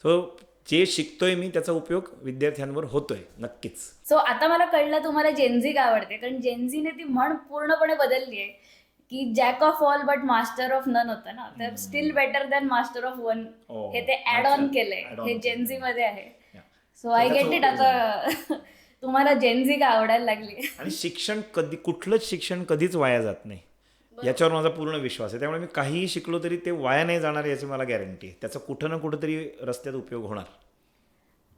सो जे शिकतोय मी त्याचा उपयोग विद्यार्थ्यांवर होतोय नक्कीच. सो आता मला कळलं तुम्हाला जेनझी का आवडते, कारण जेनझीने ती म्हण पूर्णपणे बदलली आहे की jack of all but master of none होतं ना, तर still better than master of one हे ते ऍड ऑन केलंय, हे जेनझी मध्ये आहे. So I get it. आता तुम्हाला जेनझी का आवडायला लागली. आणि शिक्षण कधी, कुठलंच शिक्षण कधीच वाया जात नाही याच्यावर माझा पूर्ण विश्वास आहे. त्यामुळे मी काहीही शिकलो तरी ते वाया नाही जाणार याची मला गॅरंटी आहे. त्याचा कुठं ना कुठं तरी रस्त्यात उपयोग होणार.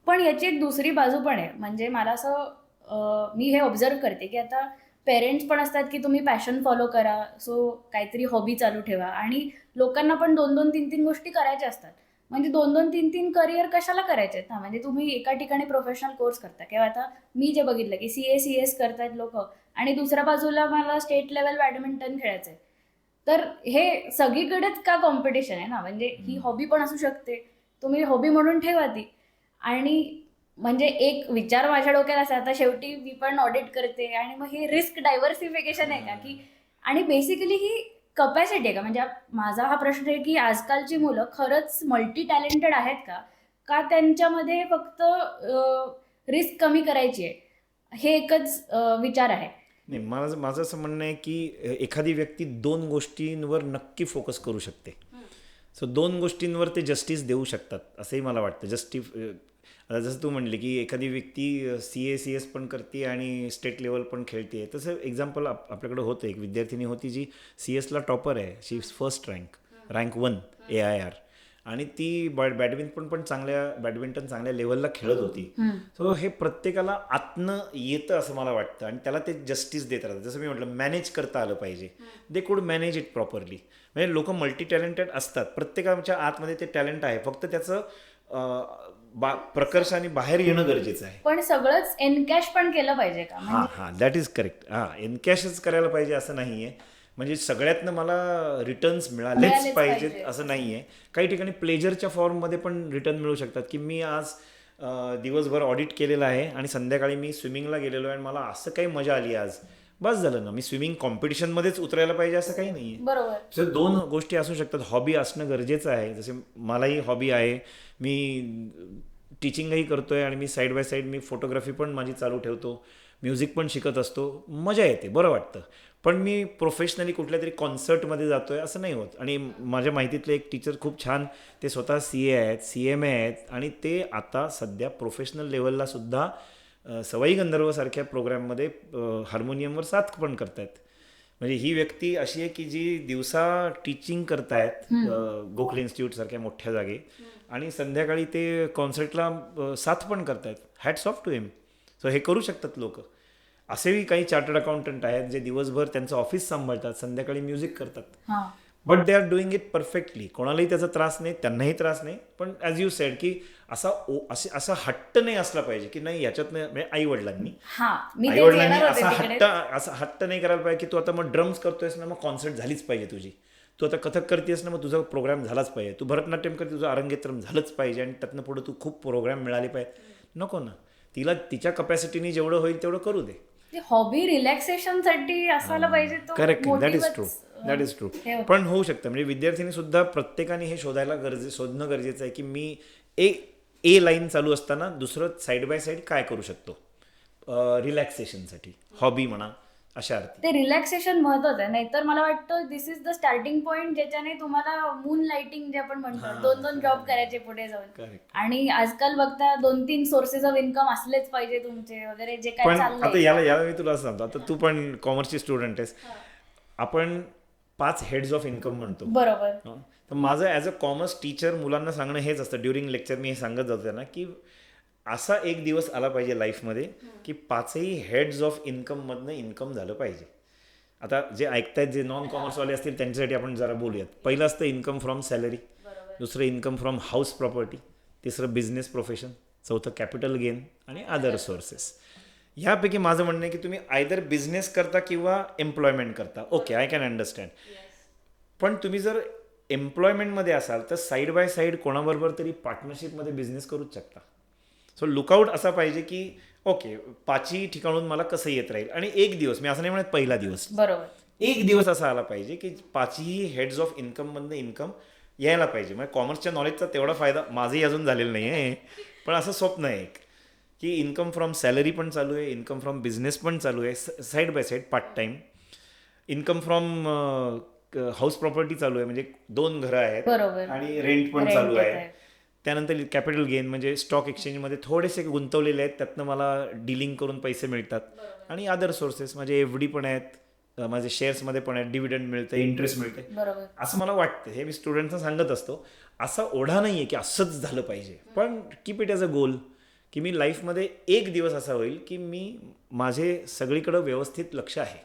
पण याची एक दुसरी बाजू पण आहे. म्हणजे मला असं मी हे ऑब्झर्व करते की आता पेरेंट्स पण असतात की तुम्ही पॅशन फॉलो करा, सो काहीतरी हॉबी चालू ठेवा. आणि लोकांना पण 2-2, 3-3 गोष्टी करायच्या असतात. म्हणजे 2-2, 3-3 करिअर कशाला करायचे आहेत ना. म्हणजे तुम्ही एका ठिकाणी प्रोफेशनल कोर्स करता, किंवा आता मी जे बघितलं की CS करतायत लोक, आणि दुसऱ्या बाजूला मला स्टेट लेवल बॅडमिंटन खेळायचं आहे. तर हे सगळीकडेच का कॉम्पिटिशन आहे ना. म्हणजे ही हॉबी पण असू शकते, तुम्ही हॉबी म्हणून ठेवा ती. आणि म्हणजे एक विचार माझ्या डोक्यात असा, आता शेवटी मी पण ऑडिट करते, आणि मग हे रिस्क डायव्हर्सिफिकेशन आहे का, की आणि बेसिकली ही कपॅसिटी आहे का. म्हणजे माझा हा प्रश्न आहे की आजकालची मुलं खरंच मल्टी टॅलेंटेड आहेत का त्यांच्यामध्ये फक्त रिस्क कमी करायची आहे, हे एकच विचार आहे. नाही, माझं असं म्हणणं आहे की एखादी व्यक्ती 2 गोष्टींवर नक्की फोकस करू शकते. सो 2 गोष्टींवर ते जस्टिस देऊ शकतात असंही मला वाटतं. आता जसं तू म्हणली की एखादी व्यक्ती CS पण करते आणि स्टेट लेवल पण खेळते, तसं एक्झाम्पल आपल्याकडे होतं. एक विद्यार्थिनी होती जी CS टॉपर आहे, शी इज फर्स्ट रँक 1 AIR, आणि ती बॅडमिंटन चांगल्या लेवलला खेळत होती. सो हे प्रत्येकाला आतनं येतं असं मला वाटतं, आणि त्याला ते जस्टिस देत राहतं. जसं मी म्हटलं, मॅनेज करता आलं पाहिजे. They could manage it properly. म्हणजे लोक मल्टी टॅलेंटेड असतात, प्रत्येकाच्या आतमध्ये ते टॅलेंट आहे, फक्त त्याचं प्रकर्षाने बाहेर येणं गरजेचं आहे. पण सगळंच एनकॅश पण केलं पाहिजे का. हां, दॅट इज करेक्ट. एनकॅशच करायला पाहिजे असं नाही आहे. म्हणजे सगळ्यातनं मला रिटर्न्स मिळालेच पाहिजेत असं नाही आहे. काही ठिकाणी प्लेजरच्या फॉर्ममध्ये पण रिटर्न मिळू शकतात, की मी आज दिवसभर ऑडिट केलेलं आहे आणि संध्याकाळी मी स्विमिंगला गेलेलो आहे आणि मला असं काही मजा आली आज, बस झालं ना. मी स्विमिंग कॉम्पिटिशनमध्येच उतरायला पाहिजे असं काही नाही आहे. बरोबर. तर 2 गोष्टी असू शकतात. हॉबी असणं गरजेचं आहे. जसे मलाही हॉबी आहे, मी टीचिंगही करतोय, आणि मी साईड बाय साईड मी फोटोग्राफी पण माझी चालू ठेवतो, म्युझिक पण शिकत असतो, मजा येते, बरं वाटतं. पण मी प्रोफेशनली कुठल्या तरी कॉन्सर्टमध्ये जातोय असं नाही होत. आणि माझ्या माहितीतले एक टीचर खूप छान, ते स्वतः CA आहेत, CMA आहेत, आणि ते आता सध्या प्रोफेशनल लेवलला सुद्धा सवाई गंधर्वसारख्या प्रोग्राममध्ये हार्मोनियमवर साथ पण करतायत. म्हणजे ही व्यक्ती अशी आहे की जी दिवसा टीचिंग करतायत गोखले इन्स्टिट्यूट सारख्या मोठ्या जागे, आणि संध्याकाळी ते कॉन्सर्टला साथ पण करतायत. Hats off to him. So हे करू शकतात लोक. असेही काही चार्टर्ड अकाउंटंट आहेत जे दिवसभर त्यांचं ऑफिस सांभाळतात, संध्याकाळी म्युझिक करतात, but they are doing it perfectly. कोणालाही त्याचा त्रास नाही, त्यांनाही त्रास नाही. पण ॲज यू सेड की असा हट्ट नाही असला पाहिजे की नाही याच्यातनं, म्हणजे आईवडिलांनी असा हट्ट नाही करायला पाहिजे की तू आता मग ड्रम्स करतोयस ना, मग कॉन्सर्ट झालीच पाहिजे तुझी. तू आता कथक करतेस ना, मग तुझा प्रोग्राम झालाच पाहिजे. तू भरतनाट्यम करते, तुझं अरंगेत्रम झालंच पाहिजे, आणि त्यातनं पुढे तू खूप प्रोग्राम मिळाले पाहिजे. नको ना. तिला तिच्या कपॅसिटीने जेवढं होईल तेवढं करू दे. हॉबी रिलॅक्सेशनसाठी असायला पाहिजे. Correct, that is true. पण होऊ शकतं. म्हणजे विद्यार्थ्यांनी सुद्धा प्रत्येकाने हे शोधणं गरजेचं आहे की मी ए लाईन चालू असताना दुसरं साईड बाय साईड काय करू शकतो रिलॅक्सेशनसाठी. हॉबी म्हणा, अशा अर्थी. ते रिलॅक्सेशन महत्वाचं आहे. नाहीतर मला वाटतं दिस इज द स्टार्टिंग पॉईंट ज्याच्याने तुम्हाला मून लाइटिंग जे आपण म्हणतो, 2-2 जॉब करायचे पुढे जाऊन. Correct. आणि आजकाल बघता 2-3 सोर्सेस ऑफ इन्कम असलेच पाहिजे तुमचे वगैरे जे काय पण आता चाललंय. याला मी तुला सांगतो, आता तू पण कॉमर्सची स्टुडंट आहेस, आपण 5 हेड्स ऑफ इन्कम म्हणतो. बरोबर. हं. तर माझं ॲज अ कॉमर्स टीचर मुलांना सांगणं हेच असतं, ड्युरिंग लेक्चर मी हे सांगत जातो त्यांना, की असा एक दिवस आला पाहिजे लाईफमध्ये की 5ही हेड्स ऑफ इन्कममधनं इन्कम झालं पाहिजे. आता जे ऐकतायत, जे नॉन कॉमर्सवाले असतील त्यांच्यासाठी आपण जरा बोलूयात. पहिलं असतं इन्कम फ्रॉम सॅलरी, दुसरं इन्कम फ्रॉम हाऊस प्रॉपर्टी, तिसरं बिझनेस प्रोफेशन, चौथं कॅपिटल गेन आणि अदर सोर्सेस. ह्यापैकी माझं म्हणणं आहे की तुम्ही आयदर बिझनेस करता किंवा एम्प्लॉयमेंट करता. Okay, I can understand. पण तुम्ही जर एम्प्लॉयमेंटमध्ये असाल तर साईड बाय साईड कोणाबरोबर तरी पार्टनरशिपमध्ये बिझनेस करूच शकता. सो लुकआउट असा पाहिजे की ओके, 5ही ठिकाणून मला कसं येत राहील. आणि एक दिवस, मी असं नाही म्हणत पहिला दिवस, बरोबर. एक दिवस असा आला पाहिजे की 5ही हेड्स ऑफ इन्कममधनं इन्कम यायला पाहिजे. म्हणजे कॉमर्सच्या नॉलेजचा तेवढा फायदा माझंही अजून झालेला नाही आहे, पण असं स्वप्न आहे एक की इन्कम फ्रॉम सॅलरी पण चालू आहे, इन्कम फ्रॉम बिझनेस पण चालू आहे, side by side part time. Income from house property चालू आहे, म्हणजे 2 घरं आहेत बरोबर. आणि रेंट पण Rent चालू येत आहे. आहे. त्यानंतर कॅपिटल गेन म्हणजे स्टॉक एक्सचेंजमध्ये थोडेसे गुंतवलेले आहेत, त्यातनं मला डीलिंग करून पैसे मिळतात. आणि अदर सोर्सेस माझे FD पण आहेत, माझे शेअर्समध्ये पण आहेत, डिव्हिडंड मिळतं, इंटरेस्ट मिळते. बरोबर. असं मला वाटतं. हे मी स्टुडंट्सना सांगत असतो. असा ओढा नाही आहे की असंच झालं पाहिजे, पण कीप इट ॲज अ गोल की मी लाईफमध्ये एक दिवस असा होईल की मी माझे सगळीकडं व्यवस्थित लक्ष आहे.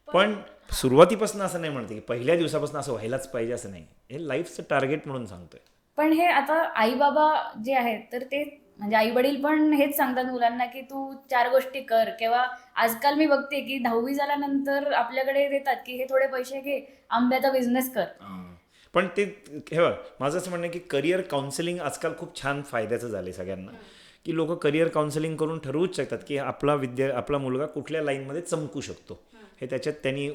पण सुरुवातीपासून असं नाही म्हणते की पहिल्या दिवसापासून असं व्हायलाच पाहिजे, असं नाही. हे लाईफचं टार्गेट म्हणून सांगतोय. पण हे आता आई बाबा जे आहेत तर ते म्हणजे आई वडील पण हेच सांगतात मुलांना की तू 4 गोष्टी कर. किंवा आजकाल मी बघते की 10वी झाल्यानंतर आपल्याकडे देतात की हे थोडे पैसे घे, आंब्याचा बिझनेस कर. पण ते हे बघ, माझं असं म्हणणं आहे की करिअर काउन्सिलिंग आजकाल खूप छान फायद्याचं झालं आहे सगळ्यांना. की लोक करिअर काउन्सिलिंग करून ठरवूच शकतात की आपला मुलगा कुठल्या लाईनमध्ये चमकू शकतो. हे त्याच्यात त्यांनी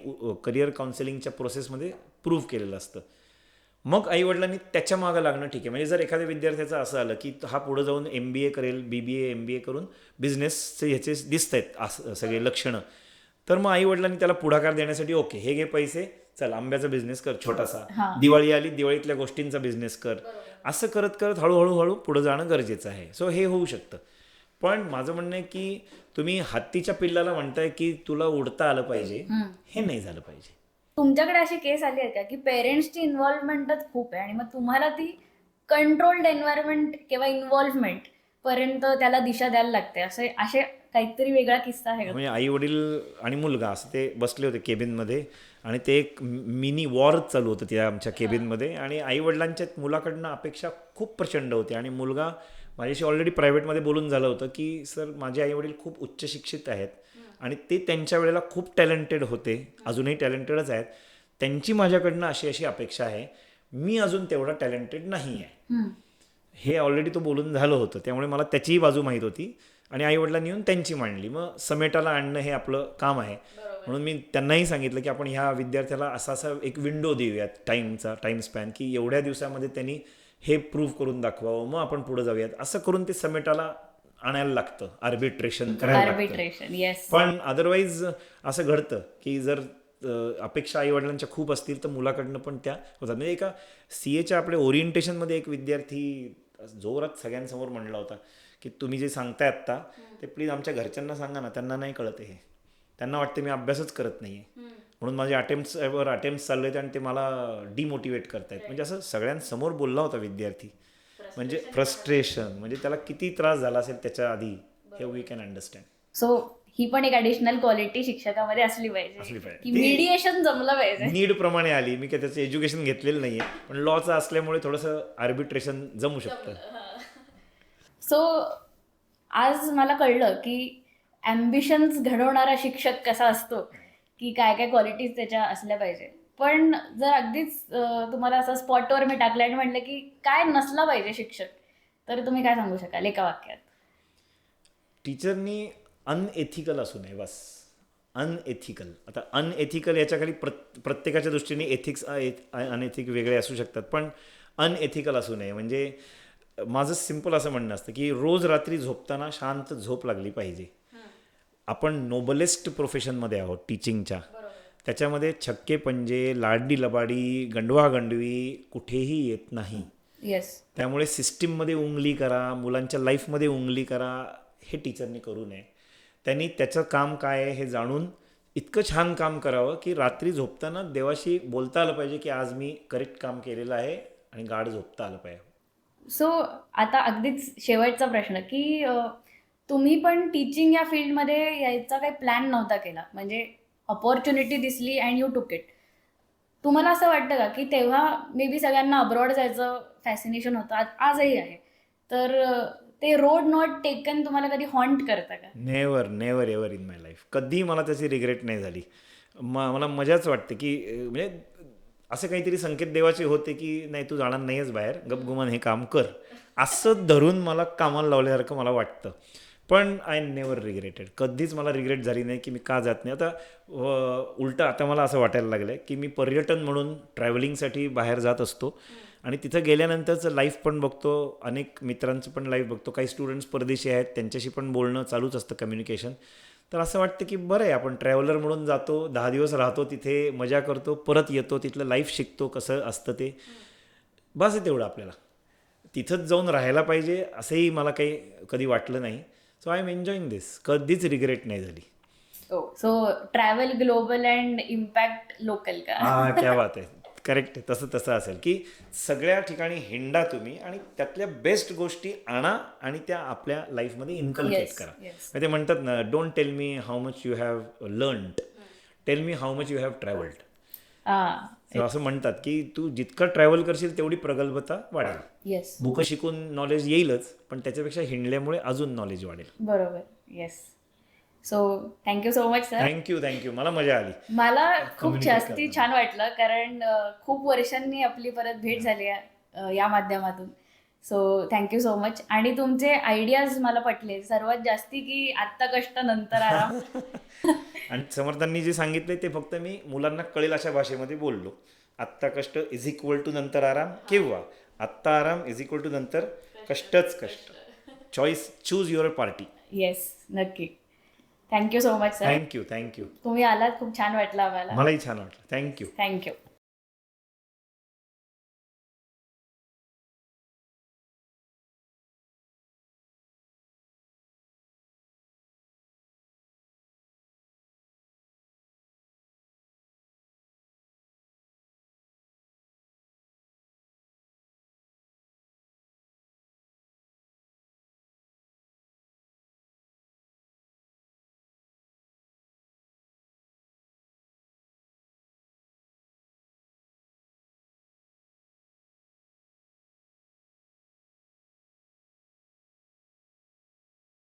करिअर काउन्सिलिंगच्या प्रोसेसमध्ये प्रूव्ह केलेलं असतं. मग आईवडिलांनी त्याच्या मागं लागणं ठीक आहे. म्हणजे जर एखाद्या विद्यार्थ्याचं असं आलं की हा पुढं जाऊन MBA करेल, BBA MBA करून बिझनेसचे ह्याचे दिसत आहेत सगळे लक्षणं, तर मग आईवडिलांनी त्याला पुढाकार देण्यासाठी ओके हे घे पैसे, चल आंब्याचा बिझनेस कर छोटासा, दिवाळी आली दिवाळीतल्या गोष्टींचा बिझनेस कर, असं करत करत हळूहळू पुढं जाणं गरजेचं आहे. सो हे होऊ शकतं. पण माझं म्हणणं आहे की तुम्ही हत्तीच्या पिल्लाला म्हणताय की तुला उडता आलं पाहिजे, हे नाही झालं पाहिजे. तुमच्याकडे अशी केस आली आहे का की पेरेंट्सची इन्व्हॉल्वमेंटच खूप आहे आणि मग तुम्हाला ती कंट्रोल्ड एन्व्हायरमेंट किंवा इन्व्हॉल्वमेंट पर्यंत त्याला दिशा द्यायला लागते, असे काहीतरी वेगळा किस्सा आहे का? म्हणजे आई वडील आणि मुलगा असं ते बसले होते केबिनमध्ये आणि ते एक मिनी वॉर चालू होतं त्या आमच्या केबिनमध्ये. आणि आई वडिलांच्या मुलाकडनं अपेक्षा खूप प्रचंड होती. आणि मुलगा माझ्याशी ऑलरेडी प्रायव्हेटमध्ये बोलून झालं होतं की सर माझे आई वडील खूप उच्च शिक्षित आहेत आणि ते त्यांच्या वेळेला खूप टॅलेंटेड होते, अजूनही टॅलेंटेडच आहेत. त्यांची माझ्याकडनं अशी अशी अपेक्षा आहे, मी अजून तेवढा टॅलेंटेड नाही आहे. हे ऑलरेडी तो बोलून झालं होतं. त्यामुळे मला त्याचीही बाजू माहीत होती आणि आईवडिलांनी येऊन त्यांची मांडली. मग समेटाला आणणं हे आपलं काम आहे. म्हणून मी त्यांनाही सांगितलं की आपण ह्या विद्यार्थ्याला असा एक विंडो देऊयात, टाईम स्पॅन, की एवढ्या दिवसामध्ये त्यांनी हे प्रूव्ह करून दाखवावं, मग आपण पुढे जाऊयात. असं करून ते समेटाला आणायला लागतं, आर्बिट्रेशन करायला लागतं. पण अदरवाईज असं घडतं की जर अपेक्षा आईवडिलांच्या खूप असतील तर मुलाकडनं पण त्या होतात. म्हणजे एका CAच्या आपल्या ओरिएंटेशनमध्ये एक विद्यार्थी जोरात सगळ्यांसमोर म्हणला होता की तुम्ही जे सांगताय आत्ता ते प्लीज आमच्या घरच्यांना सांगा ना, त्यांना नाही कळत हे, त्यांना वाटतं मी अभ्यासच करत नाही आहे म्हणून माझे अटेम्प्ट्स चालले आहेत आणि ते मला डिमोटिवेट करतायत. म्हणजे असं सगळ्यांसमोर बोलला होता विद्यार्थी. म्हणजे फ्रस्ट्रेशन, म्हणजे त्याला किती त्रास झाला असेल त्याच्या आधी, हे वी कॅन अंडरस्टँड. सो ही पण एक ॲडिशनल क्वालिटी शिक्षकामध्ये असली पाहिजे की मीडिएशन जमलं पाहिजे. नीड प्रमाणे आली. मी काय त्याचं एज्युकेशन घेतलेलं नाहीये, पण लॉचं असल्यामुळे थोडंसं आर्बिट्रेशन जमू शकतं. सो आज मला कळलं की ॲम्बिशन्स घडवणारा शिक्षक कसा असतो, की काय काय क्वालिटीज त्याच्या असल्या पाहिजे. पण जर अगदीच तुम्हाला असं स्पॉटवर मी टाकलं आणि म्हटलं की काय नसला पाहिजे शिक्षक, तर तुम्ही काय सांगू शकाल एका वाक्यात? टीचरनी अनएथिकल असू नये, बस. अनएथिकल. आता अनएथिकल याच्याखाली प्रत्येकाच्या दृष्टीने एथिक्स अनएथिक वेगळे असू शकतात, पण अनएथिकल असू नये. म्हणजे माझं सिम्पल असं म्हणणं असतं की रोज रात्री झोपताना शांत झोप लागली पाहिजे. आपण नोबलेस्ट प्रोफेशनमध्ये आहोत टीचिंगच्या. त्याच्यामध्ये छक्के पंजे, लाडी लबाडी, गंडवा गंडवी कुठेही येत नाही. येस. त्यामुळे सिस्टीममध्ये उंगली करा, मुलांच्या लाईफमध्ये उंगली करा, हे टीचरने करू नये. त्यांनी त्याचं काम काय आहे हे जाणून इतकं छान काम करावं की रात्री झोपताना देवाशी बोलता आलं पाहिजे की आज मी करेक्ट काम केलेलं आहे आणि गाढ झोपता आलं पाहिजे. सो आता अगदीच शेवटचा प्रश्न की तुम्ही पण टीचिंग या फील्डमध्ये यायचा काही प्लॅन नव्हता केला, म्हणजे अपॉर्च्युनिटी दिसली अँड यू टूक इट. तुम्हाला असं वाटतं का की तेव्हा मे बी सगळ्यांना अब्रॉड जायचं फॅसिनेशन होतं, आजही आहे, तर ते रोड नॉट टेकन तुम्हाला कधी हॉन्ट करतं का? Never never ever in my life. कधी मला त्याची रिग्रेट नाही झाली. मला मजाच वाटते की म्हणजे असे काहीतरी संकेत देवाचे होते की नाही तू जाणार नाहीच बाहेर, गपगुमान हे काम कर, असं धरून मला कामाला लावल्यासारखं मला वाटतं. पण आय नेवर रिग्रेटेड. कधीच मला रिग्रेट झाली नाही की मी का जात नाही. आता उलटं आता मला असं वाटायला लागलं आहे की मी पर्यटन म्हणून ट्रॅव्हलिंगसाठी बाहेर जात असतो आणि तिथं गेल्यानंतरचं लाईफ पण बघतो, अनेक मित्रांचं पण लाईफ बघतो, काही स्टुडंट्स परदेशी आहेत त्यांच्याशी पण बोलणं चालूच असतं, कम्युनिकेशन. तर असं वाटतं की बरं आहे आपण ट्रॅव्हलर म्हणून जातो, 10 दिवस राहतो तिथे, मजा करतो, परत येतो, तिथलं लाईफ शिकतो कसं असतं ते. बस आहे तेवढं आपल्याला. तिथंच जाऊन राहायला पाहिजे असंही मला काही कधी वाटलं नाही. सो आय एम एन्जॉईंग दिस. कधीच रिग्रेट नाही झाली. So travel global and impact local का? क्या बात आहे. करेक्ट आहे. तसं असेल की सगळ्या ठिकाणी हिंडा तुम्ही आणि त्यातल्या बेस्ट गोष्टी आणा आणि त्या आपल्या लाईफमध्ये इन्कल्केट करा. ते म्हणतात ना, don't tell me how much you have learned, tell me how much you have travelled. असं म्हणतात की तू जितकं ट्रॅव्हल करशील तेवढी प्रगल्भता वाढेल. येस, बुकं शिकून नॉलेज येईलच, पण त्याच्यापेक्षा हिंडल्यामुळे अजून नॉलेज वाढेल. बरोबर. Yes. So thank you so much sir. Thank you. मला मजा आली. मला खूप जास्ती छान वाटलं, कारण खूप वर्षांनी आपली परत भेट झाली या माध्यमातून. So thank you so much. आणि तुमचे आयडियाज मला पटले सर्वात जास्ती, की आत्ता कष्ट नंतर आराम. आणि समर्थांनी जे सांगितले ते फक्त मी मुलांना कळेल अशा भाषेमध्ये बोललो. आत्ता कष्ट इज इक्वल टू नंतर आराम, किंवा आत्ता आराम इज इक्वल टू नंतर कष्टच कष्ट. Choose your party. येस, नक्की. Thank you so much sir. Thank you. तुम्ही आलात, खूप छान वाटलं आम्हाला. मलाही छान वाटलं. थँक्यू.